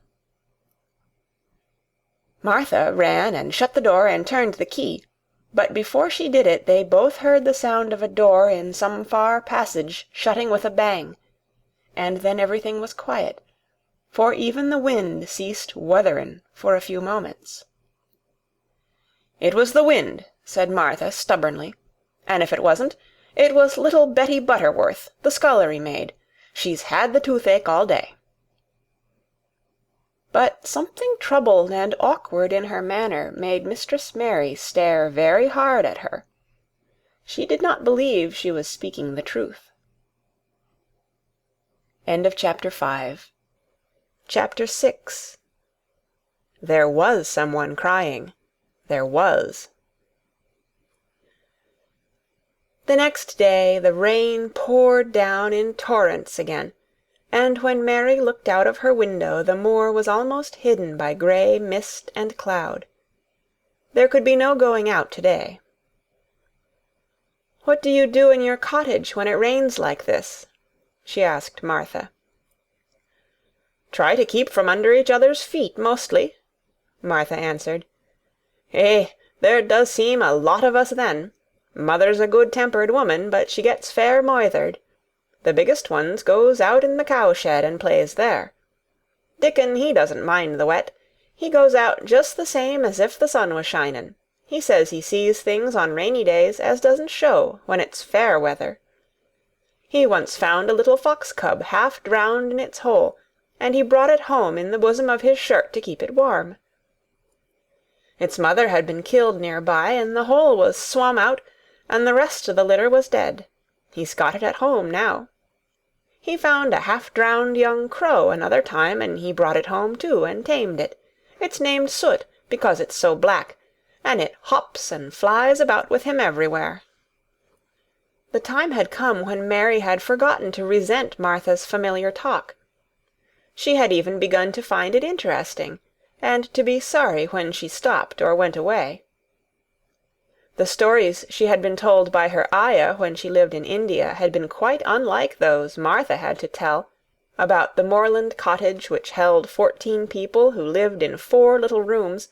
Martha ran and shut the door and turned the key, but before she did it they both heard the sound of a door in some far passage shutting with a bang, and then everything was quiet, for even the wind ceased wutherin' for a few moments. "It was the wind," said Martha stubbornly, "and if it wasn't, it was little Betty Butterworth, the scullery maid. She's had the toothache all day." But something troubled and awkward in her manner made Mistress Mary stare very hard at her. She did not believe she was speaking the truth. Chapter 6. There was someone crying. There was. The next day the rain poured down in torrents again, and when Mary looked out of her window the moor was almost hidden by grey mist and cloud. There could be no going out to-day. "What do you do in your cottage when it rains like this?" she asked Martha. "Try to keep from under each other's feet, mostly," Martha answered. "Eh, there does seem a lot of us then. Mother's a good-tempered woman, but she gets fair moithered. The biggest ones goes out in the cow-shed and plays there. Dickon, he doesn't mind the wet. He goes out just the same as if the sun was shinin'. He says he sees things on rainy days as doesn't show when it's fair weather. He once found a little fox-cub half drowned in its hole, and he brought it home in the bosom of his shirt to keep it warm. Its mother had been killed near by, and the hole was swum out, and the rest of the litter was dead. He's got it at home now. He found a half-drowned young crow another time, and he brought it home too, and tamed it. It's named Soot, because it's so black, and it hops and flies about with him everywhere." The time had come when Mary had forgotten to resent Martha's familiar talk. She had even begun to find it interesting, and to be sorry when she stopped or went away. The stories she had been told by her ayah when she lived in India had been quite unlike those Martha had to tell, about the moorland cottage which held 14 people who lived in 4 little rooms,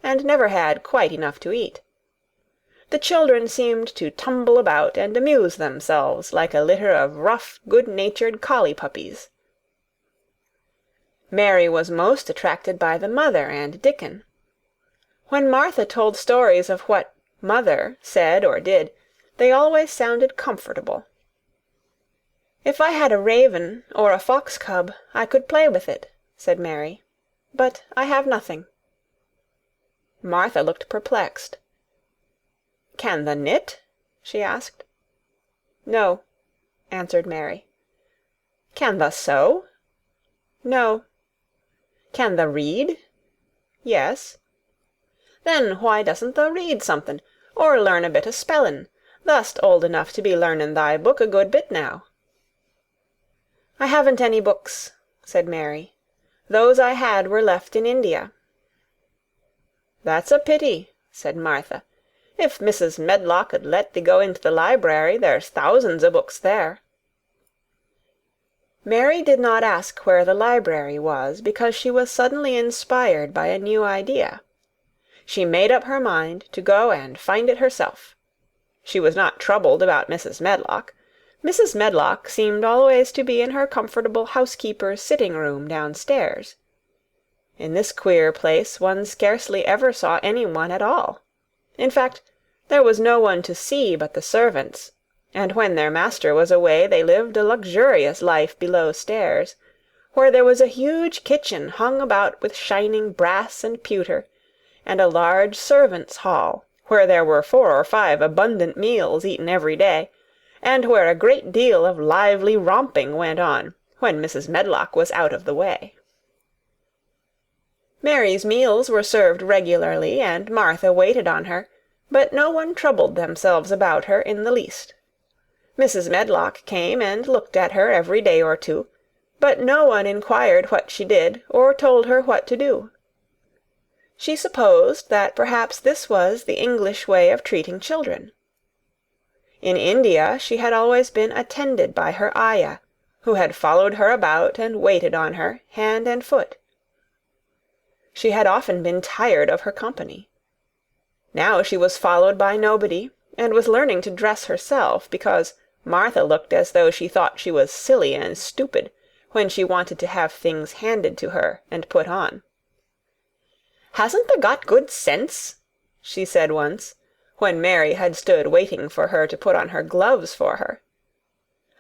and never had quite enough to eat. The children seemed to tumble about and amuse themselves like a litter of rough, good-natured collie puppies. Mary was most attracted by the mother and Dickon. When Martha told stories of what Mother said or did, they always sounded comfortable. "If I had a raven or a fox-cub, I could play with it," said Mary. "But I have nothing." Martha looked perplexed. "Can the knit?" she asked. "No," answered Mary. "Can the sew?" "No." "Can the read?" "Yes." "Then why doesn't thou read something, or learn a bit o' spellin'? Thou'st old enough to be learnin' thy book a good bit now." "I haven't any books," said Mary. "Those I had were left in India." "That's a pity," said Martha. "If Mrs. Medlock 'ud let thee go into the library, there's thousands o' books there." Mary did not ask where the library was, because she was suddenly inspired by a new idea. She made up her mind to go and find it herself. She was not troubled about Mrs. Medlock. Mrs. Medlock seemed always to be in her comfortable housekeeper's sitting-room downstairs. In this queer place one scarcely ever saw any one at all. In fact, there was no one to see but the servants, and when their master was away they lived a luxurious life below stairs, where there was a huge kitchen hung about with shining brass and pewter, and a large servants' hall, where there were 4 or 5 abundant meals eaten every day, and where a great deal of lively romping went on when Mrs. Medlock was out of the way. Mary's meals were served regularly, and Martha waited on her, but no one troubled themselves about her in the least. Mrs. Medlock came and looked at her every day or two, but no one inquired what she did, or told her what to do. She supposed that perhaps this was the English way of treating children. In India she had always been attended by her ayah, who had followed her about and waited on her, hand and foot. She had often been tired of her company. Now she was followed by nobody, and was learning to dress herself, because Martha looked as though she thought she was silly and stupid when she wanted to have things handed to her and put on. "Hasn't thee got good sense?" she said once, when Mary had stood waiting for her to put on her gloves for her.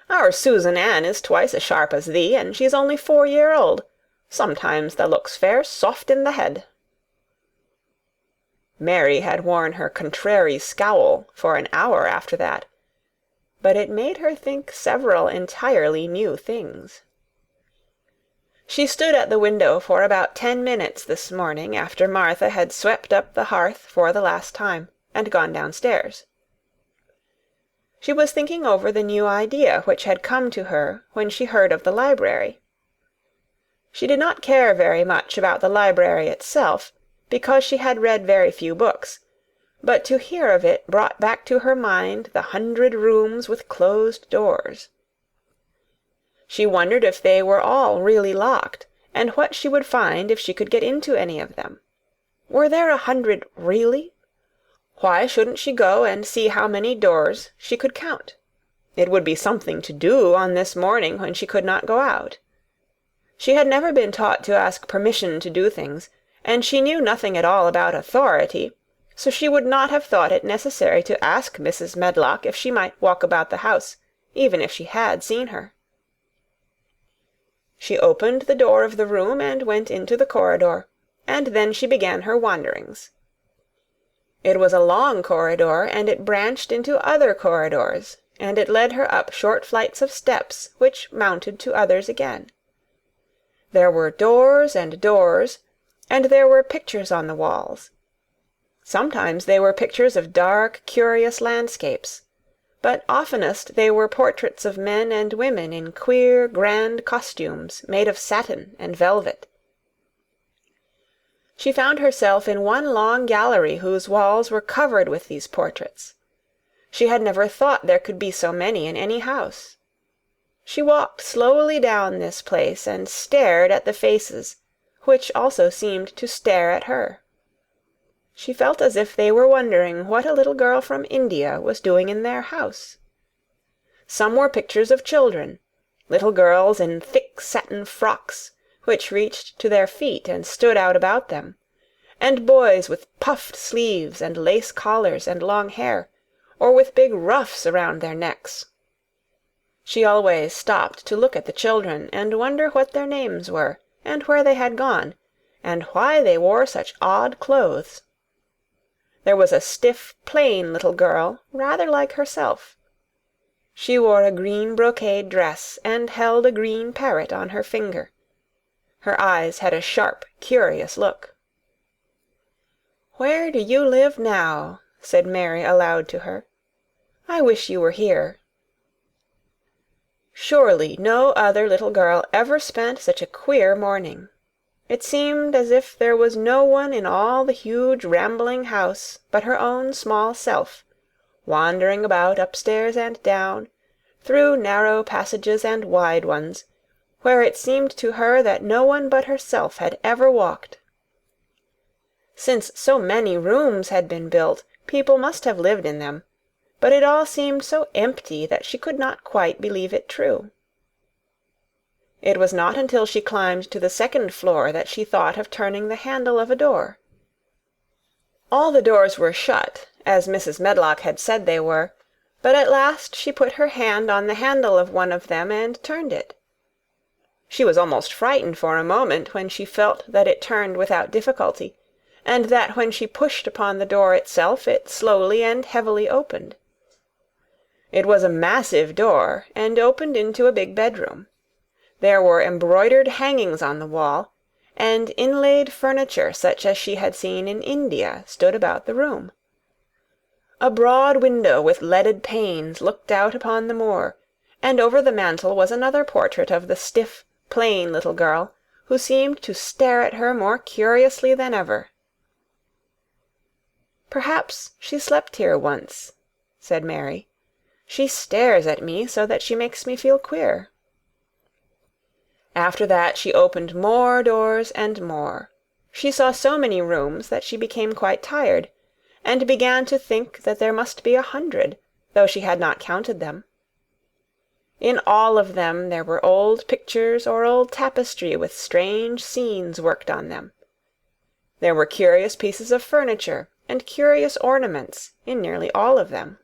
"Our Susan Ann is twice as sharp as thee, and she's only 4-year-old. Sometimes thou looks fair soft in the head." Mary had worn her contrary scowl for an hour after that, but it made her think several entirely new things. She stood at the window for about 10 minutes this morning after Martha had swept up the hearth for the last time, and gone downstairs. She was thinking over the new idea which had come to her when she heard of the library. She did not care very much about the library itself, because she had read very few books, but to hear of it brought back to her mind the 100 rooms with closed doors. She wondered if they were all really locked, and what she would find if she could get into any of them. Were there 100 really? Why shouldn't she go and see how many doors she could count? It would be something to do on this morning when she could not go out. She had never been taught to ask permission to do things, and she knew nothing at all about authority, so she would not have thought it necessary to ask Mrs. Medlock if she might walk about the house, even if she had seen her. She opened the door of the room and went into the corridor, and then she began her wanderings. It was a long corridor, and it branched into other corridors, and it led her up short flights of steps which mounted to others again. There were doors and doors, and there were pictures on the walls. Sometimes they were pictures of dark, curious landscapes, but oftenest they were portraits of men and women in queer, grand costumes made of satin and velvet. She found herself in one long gallery whose walls were covered with these portraits. She had never thought there could be so many in any house. She walked slowly down this place and stared at the faces, which also seemed to stare at her. She felt as if they were wondering what a little girl from India was doing in their house. Some were pictures of children, little girls in thick satin frocks, which reached to their feet and stood out about them, and boys with puffed sleeves and lace collars and long hair, or with big ruffs around their necks. She always stopped to look at the children and wonder what their names were, and where they had gone, and why they wore such odd clothes. There was a stiff, plain little girl, rather like herself. She wore a green brocade dress and held a green parrot on her finger. Her eyes had a sharp, curious look. "Where do you live now?" said Mary aloud to her. "I wish you were here." Surely no other little girl ever spent such a queer morning. It seemed as if there was no one in all the huge rambling house but her own small self, wandering about upstairs and down, through narrow passages and wide ones, where it seemed to her that no one but herself had ever walked. Since so many rooms had been built, people must have lived in them, but it all seemed so empty that she could not quite believe it true. It was not until she climbed to the second floor that she thought of turning the handle of a door. All the doors were shut, as Mrs. Medlock had said they were, but at last she put her hand on the handle of one of them and turned it. She was almost frightened for a moment when she felt that it turned without difficulty, and that when she pushed upon the door itself it slowly and heavily opened. It was a massive door, and opened into a big bedroom. There were embroidered hangings on the wall, and inlaid furniture such as she had seen in India stood about the room. A broad window with leaded panes looked out upon the moor, and over the mantel was another portrait of the stiff, plain little girl, who seemed to stare at her more curiously than ever. "Perhaps she slept here once," said Mary. "She stares at me so that she makes me feel queer." After that she opened more doors and more. She saw so many rooms that she became quite tired, and began to think that there must be 100, though she had not counted them. In all of them there were old pictures or old tapestry with strange scenes worked on them. There were curious pieces of furniture and curious ornaments in nearly all of them.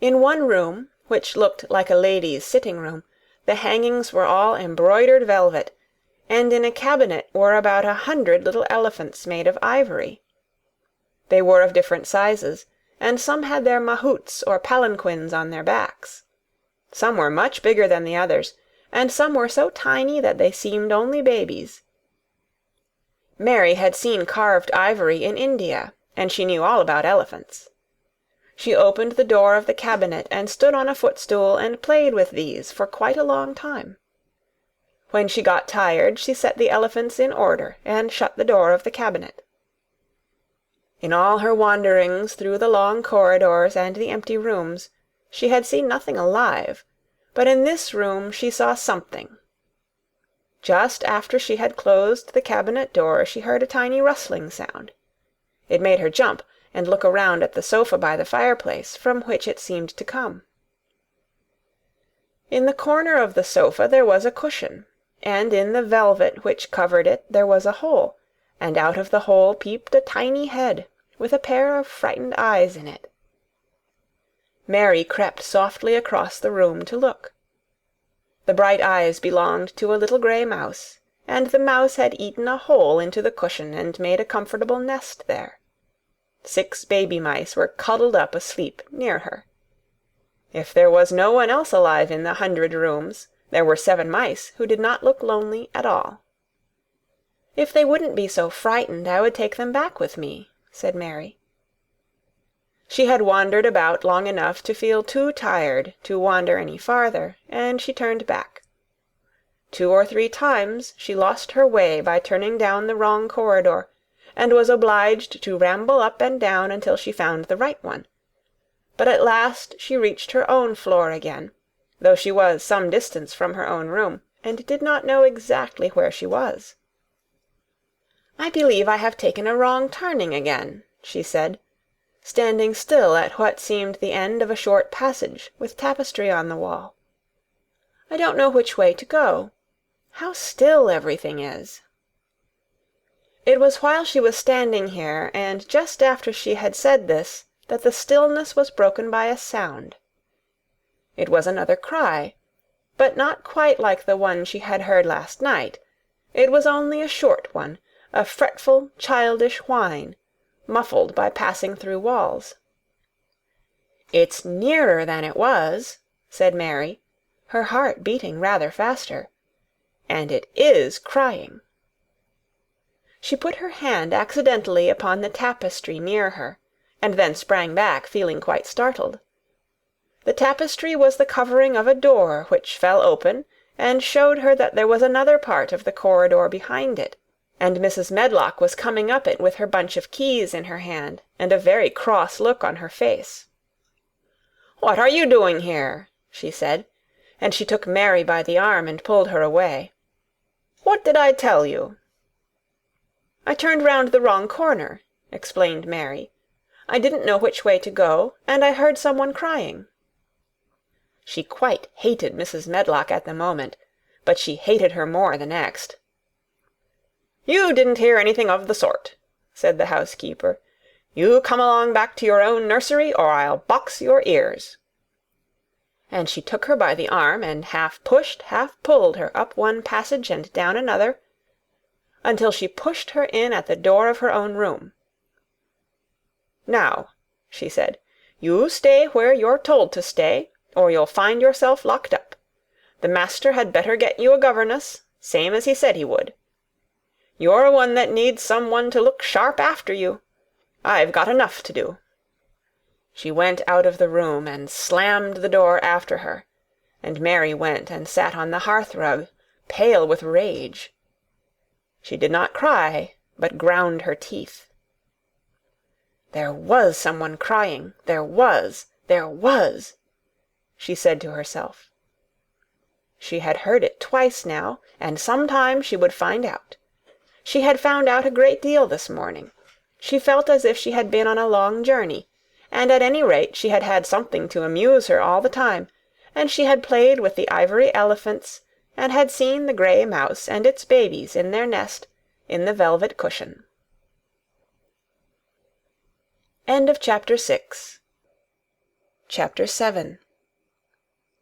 In one room, which looked like a lady's sitting-room, the hangings were all embroidered velvet, and in a cabinet were about 100 little elephants made of ivory. They were of different sizes, and some had their mahouts or palanquins on their backs. Some were much bigger than the others, and some were so tiny that they seemed only babies. Mary had seen carved ivory in India, and she knew all about elephants. She opened the door of the cabinet and stood on a footstool and played with these for quite a long time. When she got tired, she set the elephants in order and shut the door of the cabinet. In all her wanderings through the long corridors and the empty rooms, she had seen nothing alive, but in this room she saw something. Just after she had closed the cabinet door, she heard a tiny rustling sound. It made her jump and look around at the sofa by the fireplace, from which it seemed to come. In the corner of the sofa there was a cushion, and in the velvet which covered it there was a hole, and out of the hole peeped a tiny head, with a pair of frightened eyes in it. Mary crept softly across the room to look. The bright eyes belonged to a little grey mouse, and the mouse had eaten a hole into the cushion and made a comfortable nest there. 6 baby mice were cuddled up asleep near her. If there was no one else alive in the 100 rooms, there were 7 mice who did not look lonely at all. "If they wouldn't be so frightened, I would take them back with me," said Mary. She had wandered about long enough to feel too tired to wander any farther, and she turned back. 2 or 3 times she lost her way by turning down the wrong corridor, and was obliged to ramble up and down until she found the right one. But at last she reached her own floor again, though she was some distance from her own room, and did not know exactly where she was. "I believe I have taken a wrong turning again," she said, standing still at what seemed the end of a short passage with tapestry on the wall. "I don't know which way to go. How still everything is!" It was while she was standing here, and just after she had said this, that the stillness was broken by a sound. It was another cry, but not quite like the one she had heard last night. It was only a short one, a fretful, childish whine, muffled by passing through walls. "It's nearer than it was," said Mary, her heart beating rather faster, "and it is crying." She put her hand accidentally upon the tapestry near her, and then sprang back, feeling quite startled. The tapestry was the covering of a door which fell open, and showed her that there was another part of the corridor behind it, and Mrs. Medlock was coming up it with her bunch of keys in her hand, and a very cross look on her face. "What are you doing here?" she said, and she took Mary by the arm and pulled her away. "What did I tell you?" "I turned round the wrong corner," explained Mary. "I didn't know which way to go, and I heard someone crying." She quite hated Mrs. Medlock at the moment, but she hated her more the next. "You didn't hear anything of the sort," said the housekeeper. "You come along back to your own nursery, or I'll box your ears." And she took her by the arm, and half pushed, half pulled her up one passage and down another, until she pushed her in at the door of her own room. "Now," she said, "you stay where you're told to stay, or you'll find yourself locked up. The master had better get you a governess, same as he said he would. You're one that needs some one to look sharp after you. I've got enough to do." She went out of the room and slammed the door after her, and Mary went and sat on the hearth-rug, pale with rage. She did not cry, but ground her teeth. "There was someone crying, there was, she said to herself. She had heard it twice now, and sometime she would find out. She had found out a great deal this morning. She felt as if she had been on a long journey, and at any rate she had had something to amuse her all the time, and she had played with the ivory elephants, and had seen the grey mouse and its babies in their nest in the velvet cushion. Chapter 7.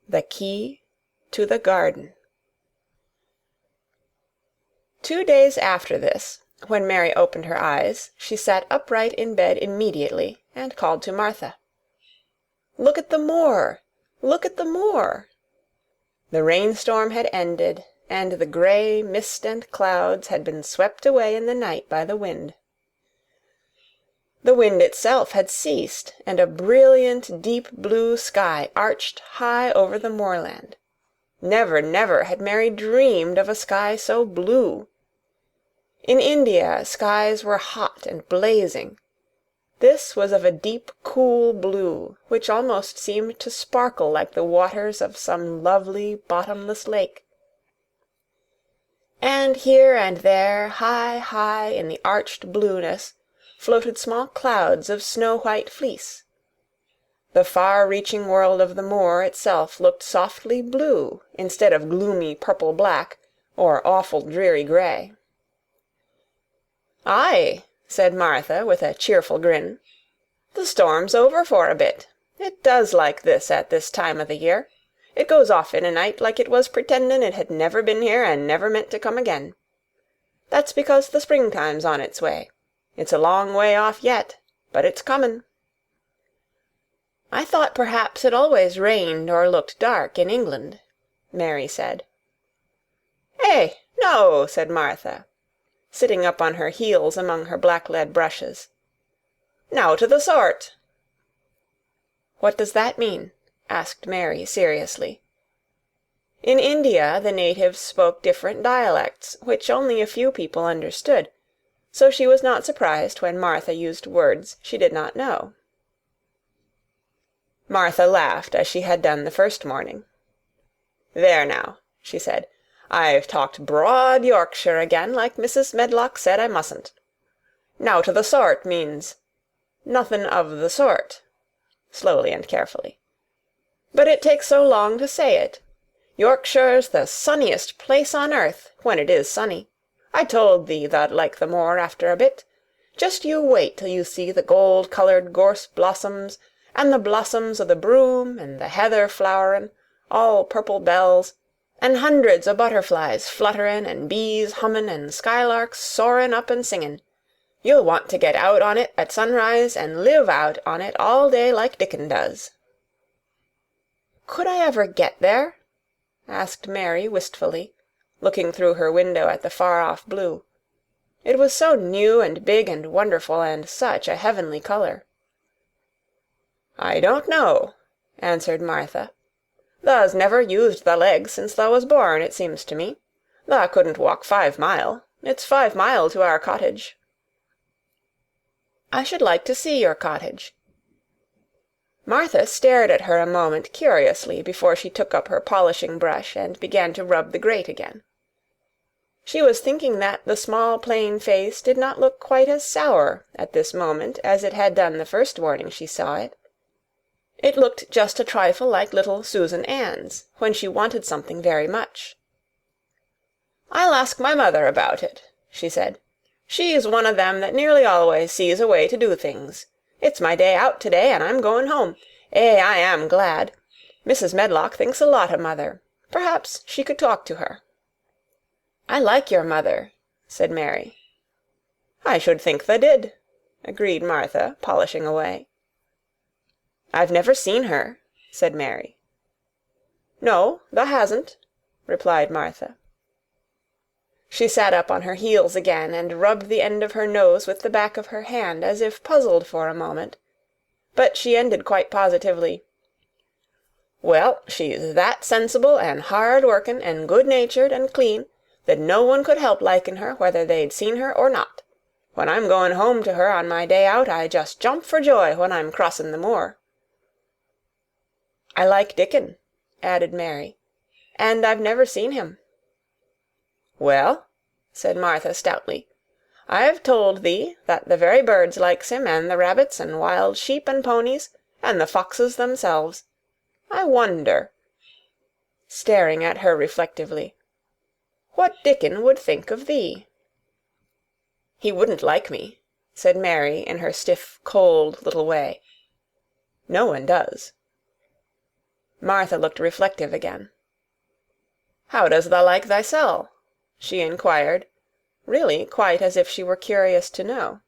The Key to the Garden. 2 days after this, when Mary opened her eyes, she sat upright in bed immediately, and called to Martha. "Look at the moor! Look at the moor!" The rainstorm had ended, and the grey mist and clouds had been swept away in the night by the wind. The wind itself had ceased, and a brilliant deep blue sky arched high over the moorland. Never, never had Mary dreamed of a sky so blue. In India skies were hot and blazing. This was of a deep, cool blue, which almost seemed to sparkle like the waters of some lovely, bottomless lake. And here and there, high, high in the arched blueness, floated small clouds of snow-white fleece. The far-reaching world of the moor itself looked softly blue instead of gloomy purple-black or awful dreary grey. "Aye," said Martha, with a cheerful grin. "The storm's over for a bit. It does like this at this time of the year. It goes off in a night like it was pretendin' it had never been here and never meant to come again. That's because the springtime's on its way. It's a long way off yet, but it's comin'." "I thought perhaps it always rained or looked dark in England," Mary said. "Eh, no," said Martha, sitting up on her heels among her black-lead brushes. "Nowt o' the sort." "What does that mean?" asked Mary seriously. In India the natives spoke different dialects, which only a few people understood, so she was not surprised when Martha used words she did not know. Martha laughed as she had done the first morning. "There now," she said, "I've talked broad Yorkshire again, like Mrs. Medlock said I mustn't. Nowt o' the sort means nothin' of the sort," slowly and carefully. "But it takes so long to say it. Yorkshire's the sunniest place on earth, when it is sunny. I told thee thou'd like the moor after a bit. Just you wait till you see the gold-coloured gorse blossoms, and the blossoms o' the broom, and the heather flowerin', all purple bells, and hundreds o' butterflies flutterin', and bees hummin', and skylarks soarin' up and singin'. You'll want to get out on it at sunrise, and live out on it all day like Dickon does." "Could I ever get there?" asked Mary wistfully, looking through her window at the far-off blue. It was so new and big and wonderful, and such a heavenly color. "I don't know," answered Martha. Tha's never used thy legs since tha was born, it seems to me. Tha couldn't walk 5 mile. It's 5 mile to our cottage." "I should like to see your cottage." Martha stared at her a moment curiously before she took up her polishing brush and began to rub the grate again. She was thinking that the small plain face did not look quite as sour at this moment as it had done the first morning she saw it. It looked just a trifle like little Susan Ann's, when she wanted something very much. "I'll ask my mother about it," she said. "She's one of them that nearly always sees a way to do things. It's my day out to-day, and I'm going home. I am glad. Mrs. Medlock thinks a lot of mother. Perhaps she could talk to her." "I like your mother," said Mary. "I should think tha did," agreed Martha, polishing away. "I've never seen her," said Mary. "No, tha hasn't," replied Martha. She sat up on her heels again and rubbed the end of her nose with the back of her hand, as if puzzled for a moment. But she ended quite positively. "Well, she's that sensible and hard-workin' and good-natured and clean that no one could help liking her whether they'd seen her or not. When I'm going home to her on my day out, I just jump for joy when I'm crossin' the moor." "I like Dickon," added Mary, "and I've never seen him." "Well," said Martha stoutly, "I've told thee that the very birds likes him, and the rabbits, and wild sheep and ponies, and the foxes themselves. I wonder," staring at her reflectively, "what Dickon would think of thee." "He wouldn't like me," said Mary in her stiff, cold little way. "No one does." Martha looked reflective again. "How does thou like thysel'?" she inquired, really quite as if she were curious to know.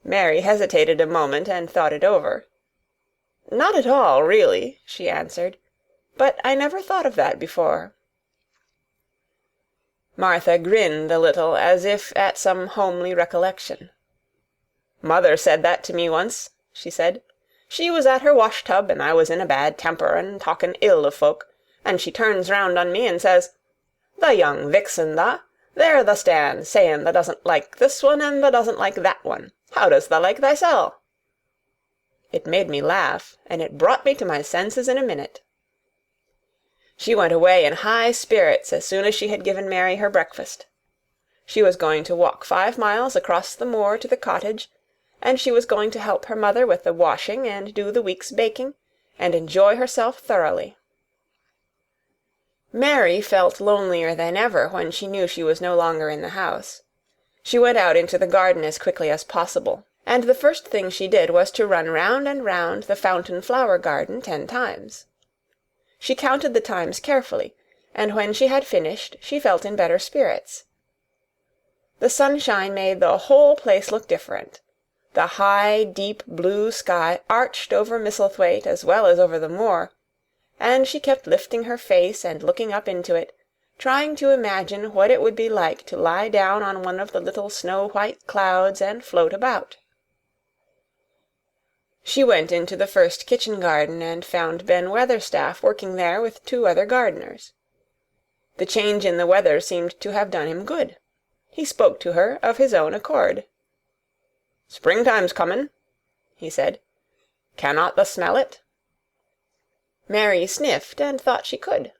Mary hesitated a moment and thought it over. "Not at all, really," she answered. "But I never thought of that before." Martha grinned a little, as if at some homely recollection. "Mother said that to me once," she said. "She was at her wash-tub, and I was in a bad temper and talking ill of folk, and she turns round on me and says, 'The young vixen, tha! There tha stand, saying tha doesn't like this one, and tha doesn't like that one. How does tha like thysel'?' It made me laugh, and it brought me to my senses in a minute." She went away in high spirits as soon as she had given Mary her breakfast. She was going to walk 5 miles across the moor to the cottage, and she was going to help her mother with the washing and do the week's baking, and enjoy herself thoroughly. Mary felt lonelier than ever when she knew she was no longer in the house. She went out into the garden as quickly as possible, and the first thing she did was to run round and round the fountain flower garden 10 times. She counted the times carefully, and when she had finished she felt in better spirits. The sunshine made the whole place look different. The high, deep blue sky arched over Misselthwaite as well as over the moor, and she kept lifting her face and looking up into it, trying to imagine what it would be like to lie down on one of the little snow-white clouds and float about. She went into the first kitchen garden and found Ben Weatherstaff working there with 2 other gardeners. The change in the weather seemed to have done him good. He spoke to her of his own accord. "Springtime's comin'," he said. "Cannot thou smell it?" Mary sniffed and thought she could.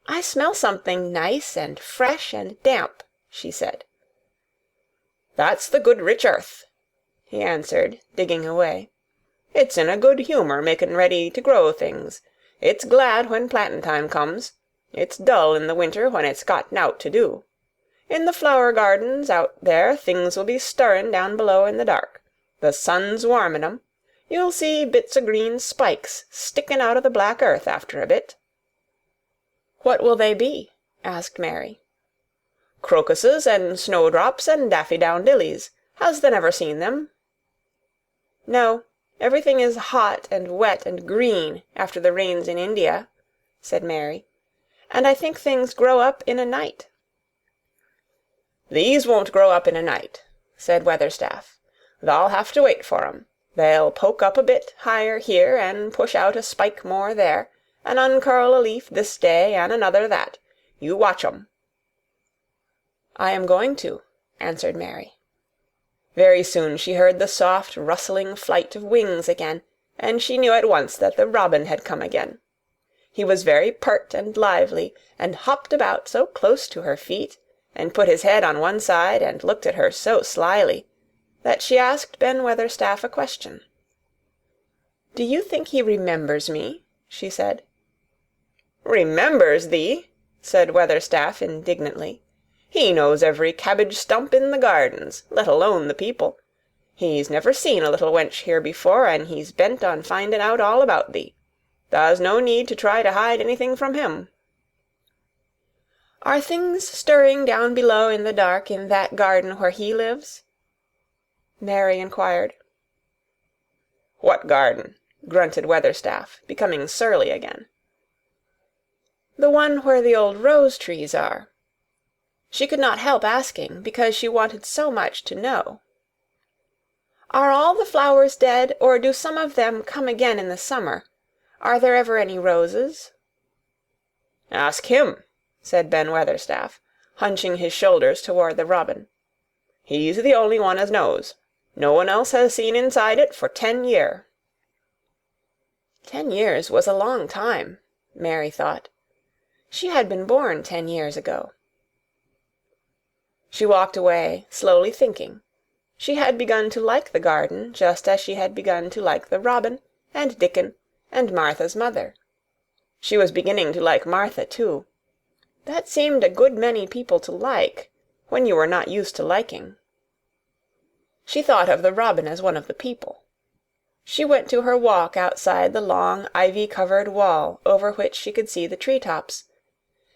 "I smell something nice and fresh and damp," she said. "That's the good rich earth," he answered, digging away. "It's in a good humour making ready to grow things. It's glad when plantin' time comes. It's dull in the winter when it's got nowt to do. In the flower gardens out there things will be stirring down below in the dark. The sun's warming 'em. You'll see bits o' green spikes sticking out of the black earth after a bit." "What will they be?" asked Mary. "Crocuses and snowdrops and daffydowndillies. Has thou never seen them?" "No, everything is hot and wet and green after the rains in India," said Mary, "and I think things grow up in a night." "These won't grow up in a night," said Weatherstaff. "Thou'll have to wait for 'em. They'll poke up a bit higher here, and push out a spike more there, and uncurl a leaf this day and another that. You watch 'em." "I am going to," answered Mary. Very soon she heard the soft rustling flight of wings again, and she knew at once that the robin had come again. He was very pert and lively, and hopped about so close to her feet, and put his head on one side and looked at her so slyly, that she asked Ben Weatherstaff a question. "Do you think he remembers me?" she said. "Remembers thee!" said Weatherstaff indignantly. "He knows every cabbage stump in the gardens, let alone the people. He's never seen a little wench here before, and he's bent on finding out all about thee. Tha's no need to try to hide anything from him." "Are things stirring down below in the dark in that garden where he lives?" Mary inquired. "What garden?" grunted Weatherstaff, becoming surly again. "The one where the old rose-trees are." She could not help asking, because she wanted so much to know. "Are all the flowers dead, or do some of them come again in the summer? Are there ever any roses?" "Ask him," said Ben Weatherstaff, hunching his shoulders toward the robin. "He's the only one as knows. No one else has seen inside it for 10 year." 10 years was a long time, Mary thought. She had been born 10 years ago. She walked away, slowly thinking. She had begun to like the garden, just as she had begun to like the robin, and Dickon, and Martha's mother. She was beginning to like Martha, too. That seemed a good many people to like, when you were not used to liking. She thought of the robin as one of the people. She went to her walk outside the long ivy-covered wall over which she could see the tree-tops,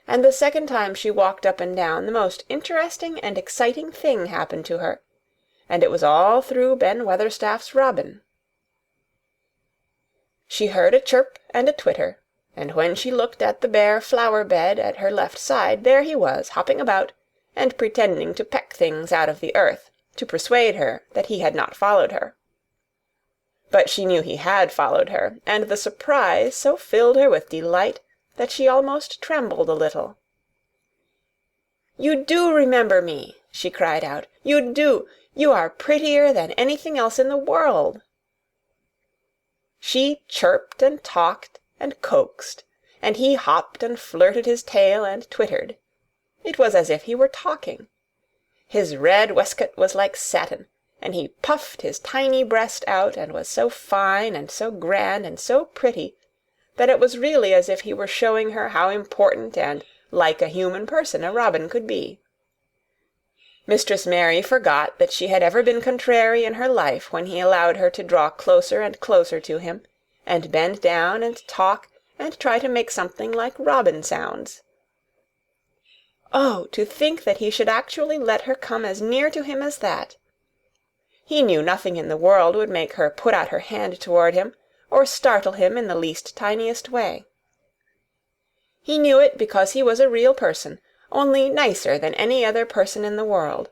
and the second time she walked up and down the most interesting and exciting thing happened to her, and it was all through Ben Weatherstaff's robin. She heard a chirp and a twitter, and when she looked at the bare flower-bed at her left side, there he was, hopping about, and pretending to peck things out of the earth, to persuade her that he had not followed her. But she knew he had followed her, and the surprise so filled her with delight that she almost trembled a little. "You do remember me!" she cried out. "You do! You are prettier than anything else in the world!" She chirped and talked and coaxed, and he hopped and flirted his tail and twittered. It was as if he were talking. His red waistcoat was like satin, and he puffed his tiny breast out and was so fine and so grand and so pretty that it was really as if he were showing her how important and like a human person a robin could be. Mistress Mary forgot that she had ever been contrary in her life when he allowed her to draw closer and closer to him, and bend down and talk and try to make something like robin sounds. Oh, to think that he should actually let her come as near to him as that! He knew nothing in the world would make her put out her hand toward him, or startle him in the least tiniest way. He knew it because he was a real person, only nicer than any other person in the world.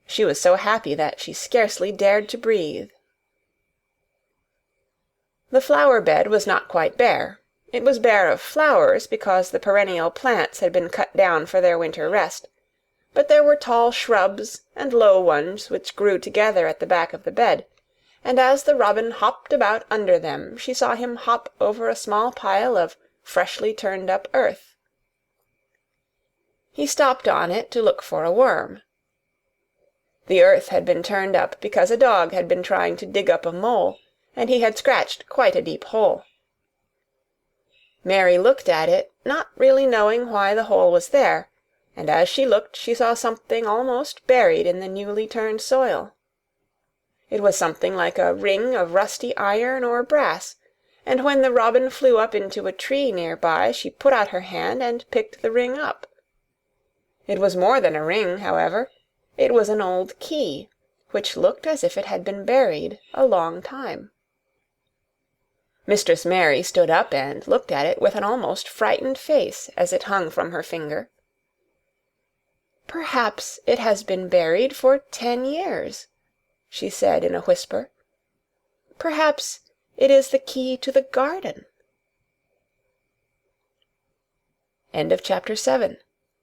She was so happy that she scarcely dared to breathe. The flower-bed was not quite bare. It was bare of flowers because the perennial plants had been cut down for their winter rest, but there were tall shrubs and low ones which grew together at the back of the bed, and as the robin hopped about under them she saw him hop over a small pile of freshly turned-up earth. He stopped on it to look for a worm. The earth had been turned up because a dog had been trying to dig up a mole, and he had scratched quite a deep hole. Mary looked at it, not really knowing why the hole was there, and as she looked she saw something almost buried in the newly turned soil. It was something like a ring of rusty iron or brass, and when the robin flew up into a tree near by she put out her hand and picked the ring up. It was more than a ring, however. It was an old key, which looked as if it had been buried a long time. Mistress Mary stood up and looked at it with an almost frightened face as it hung from her finger. "Perhaps it has been buried for 10 years," she said in a whisper. Perhaps it is the key to the garden." Chapter 7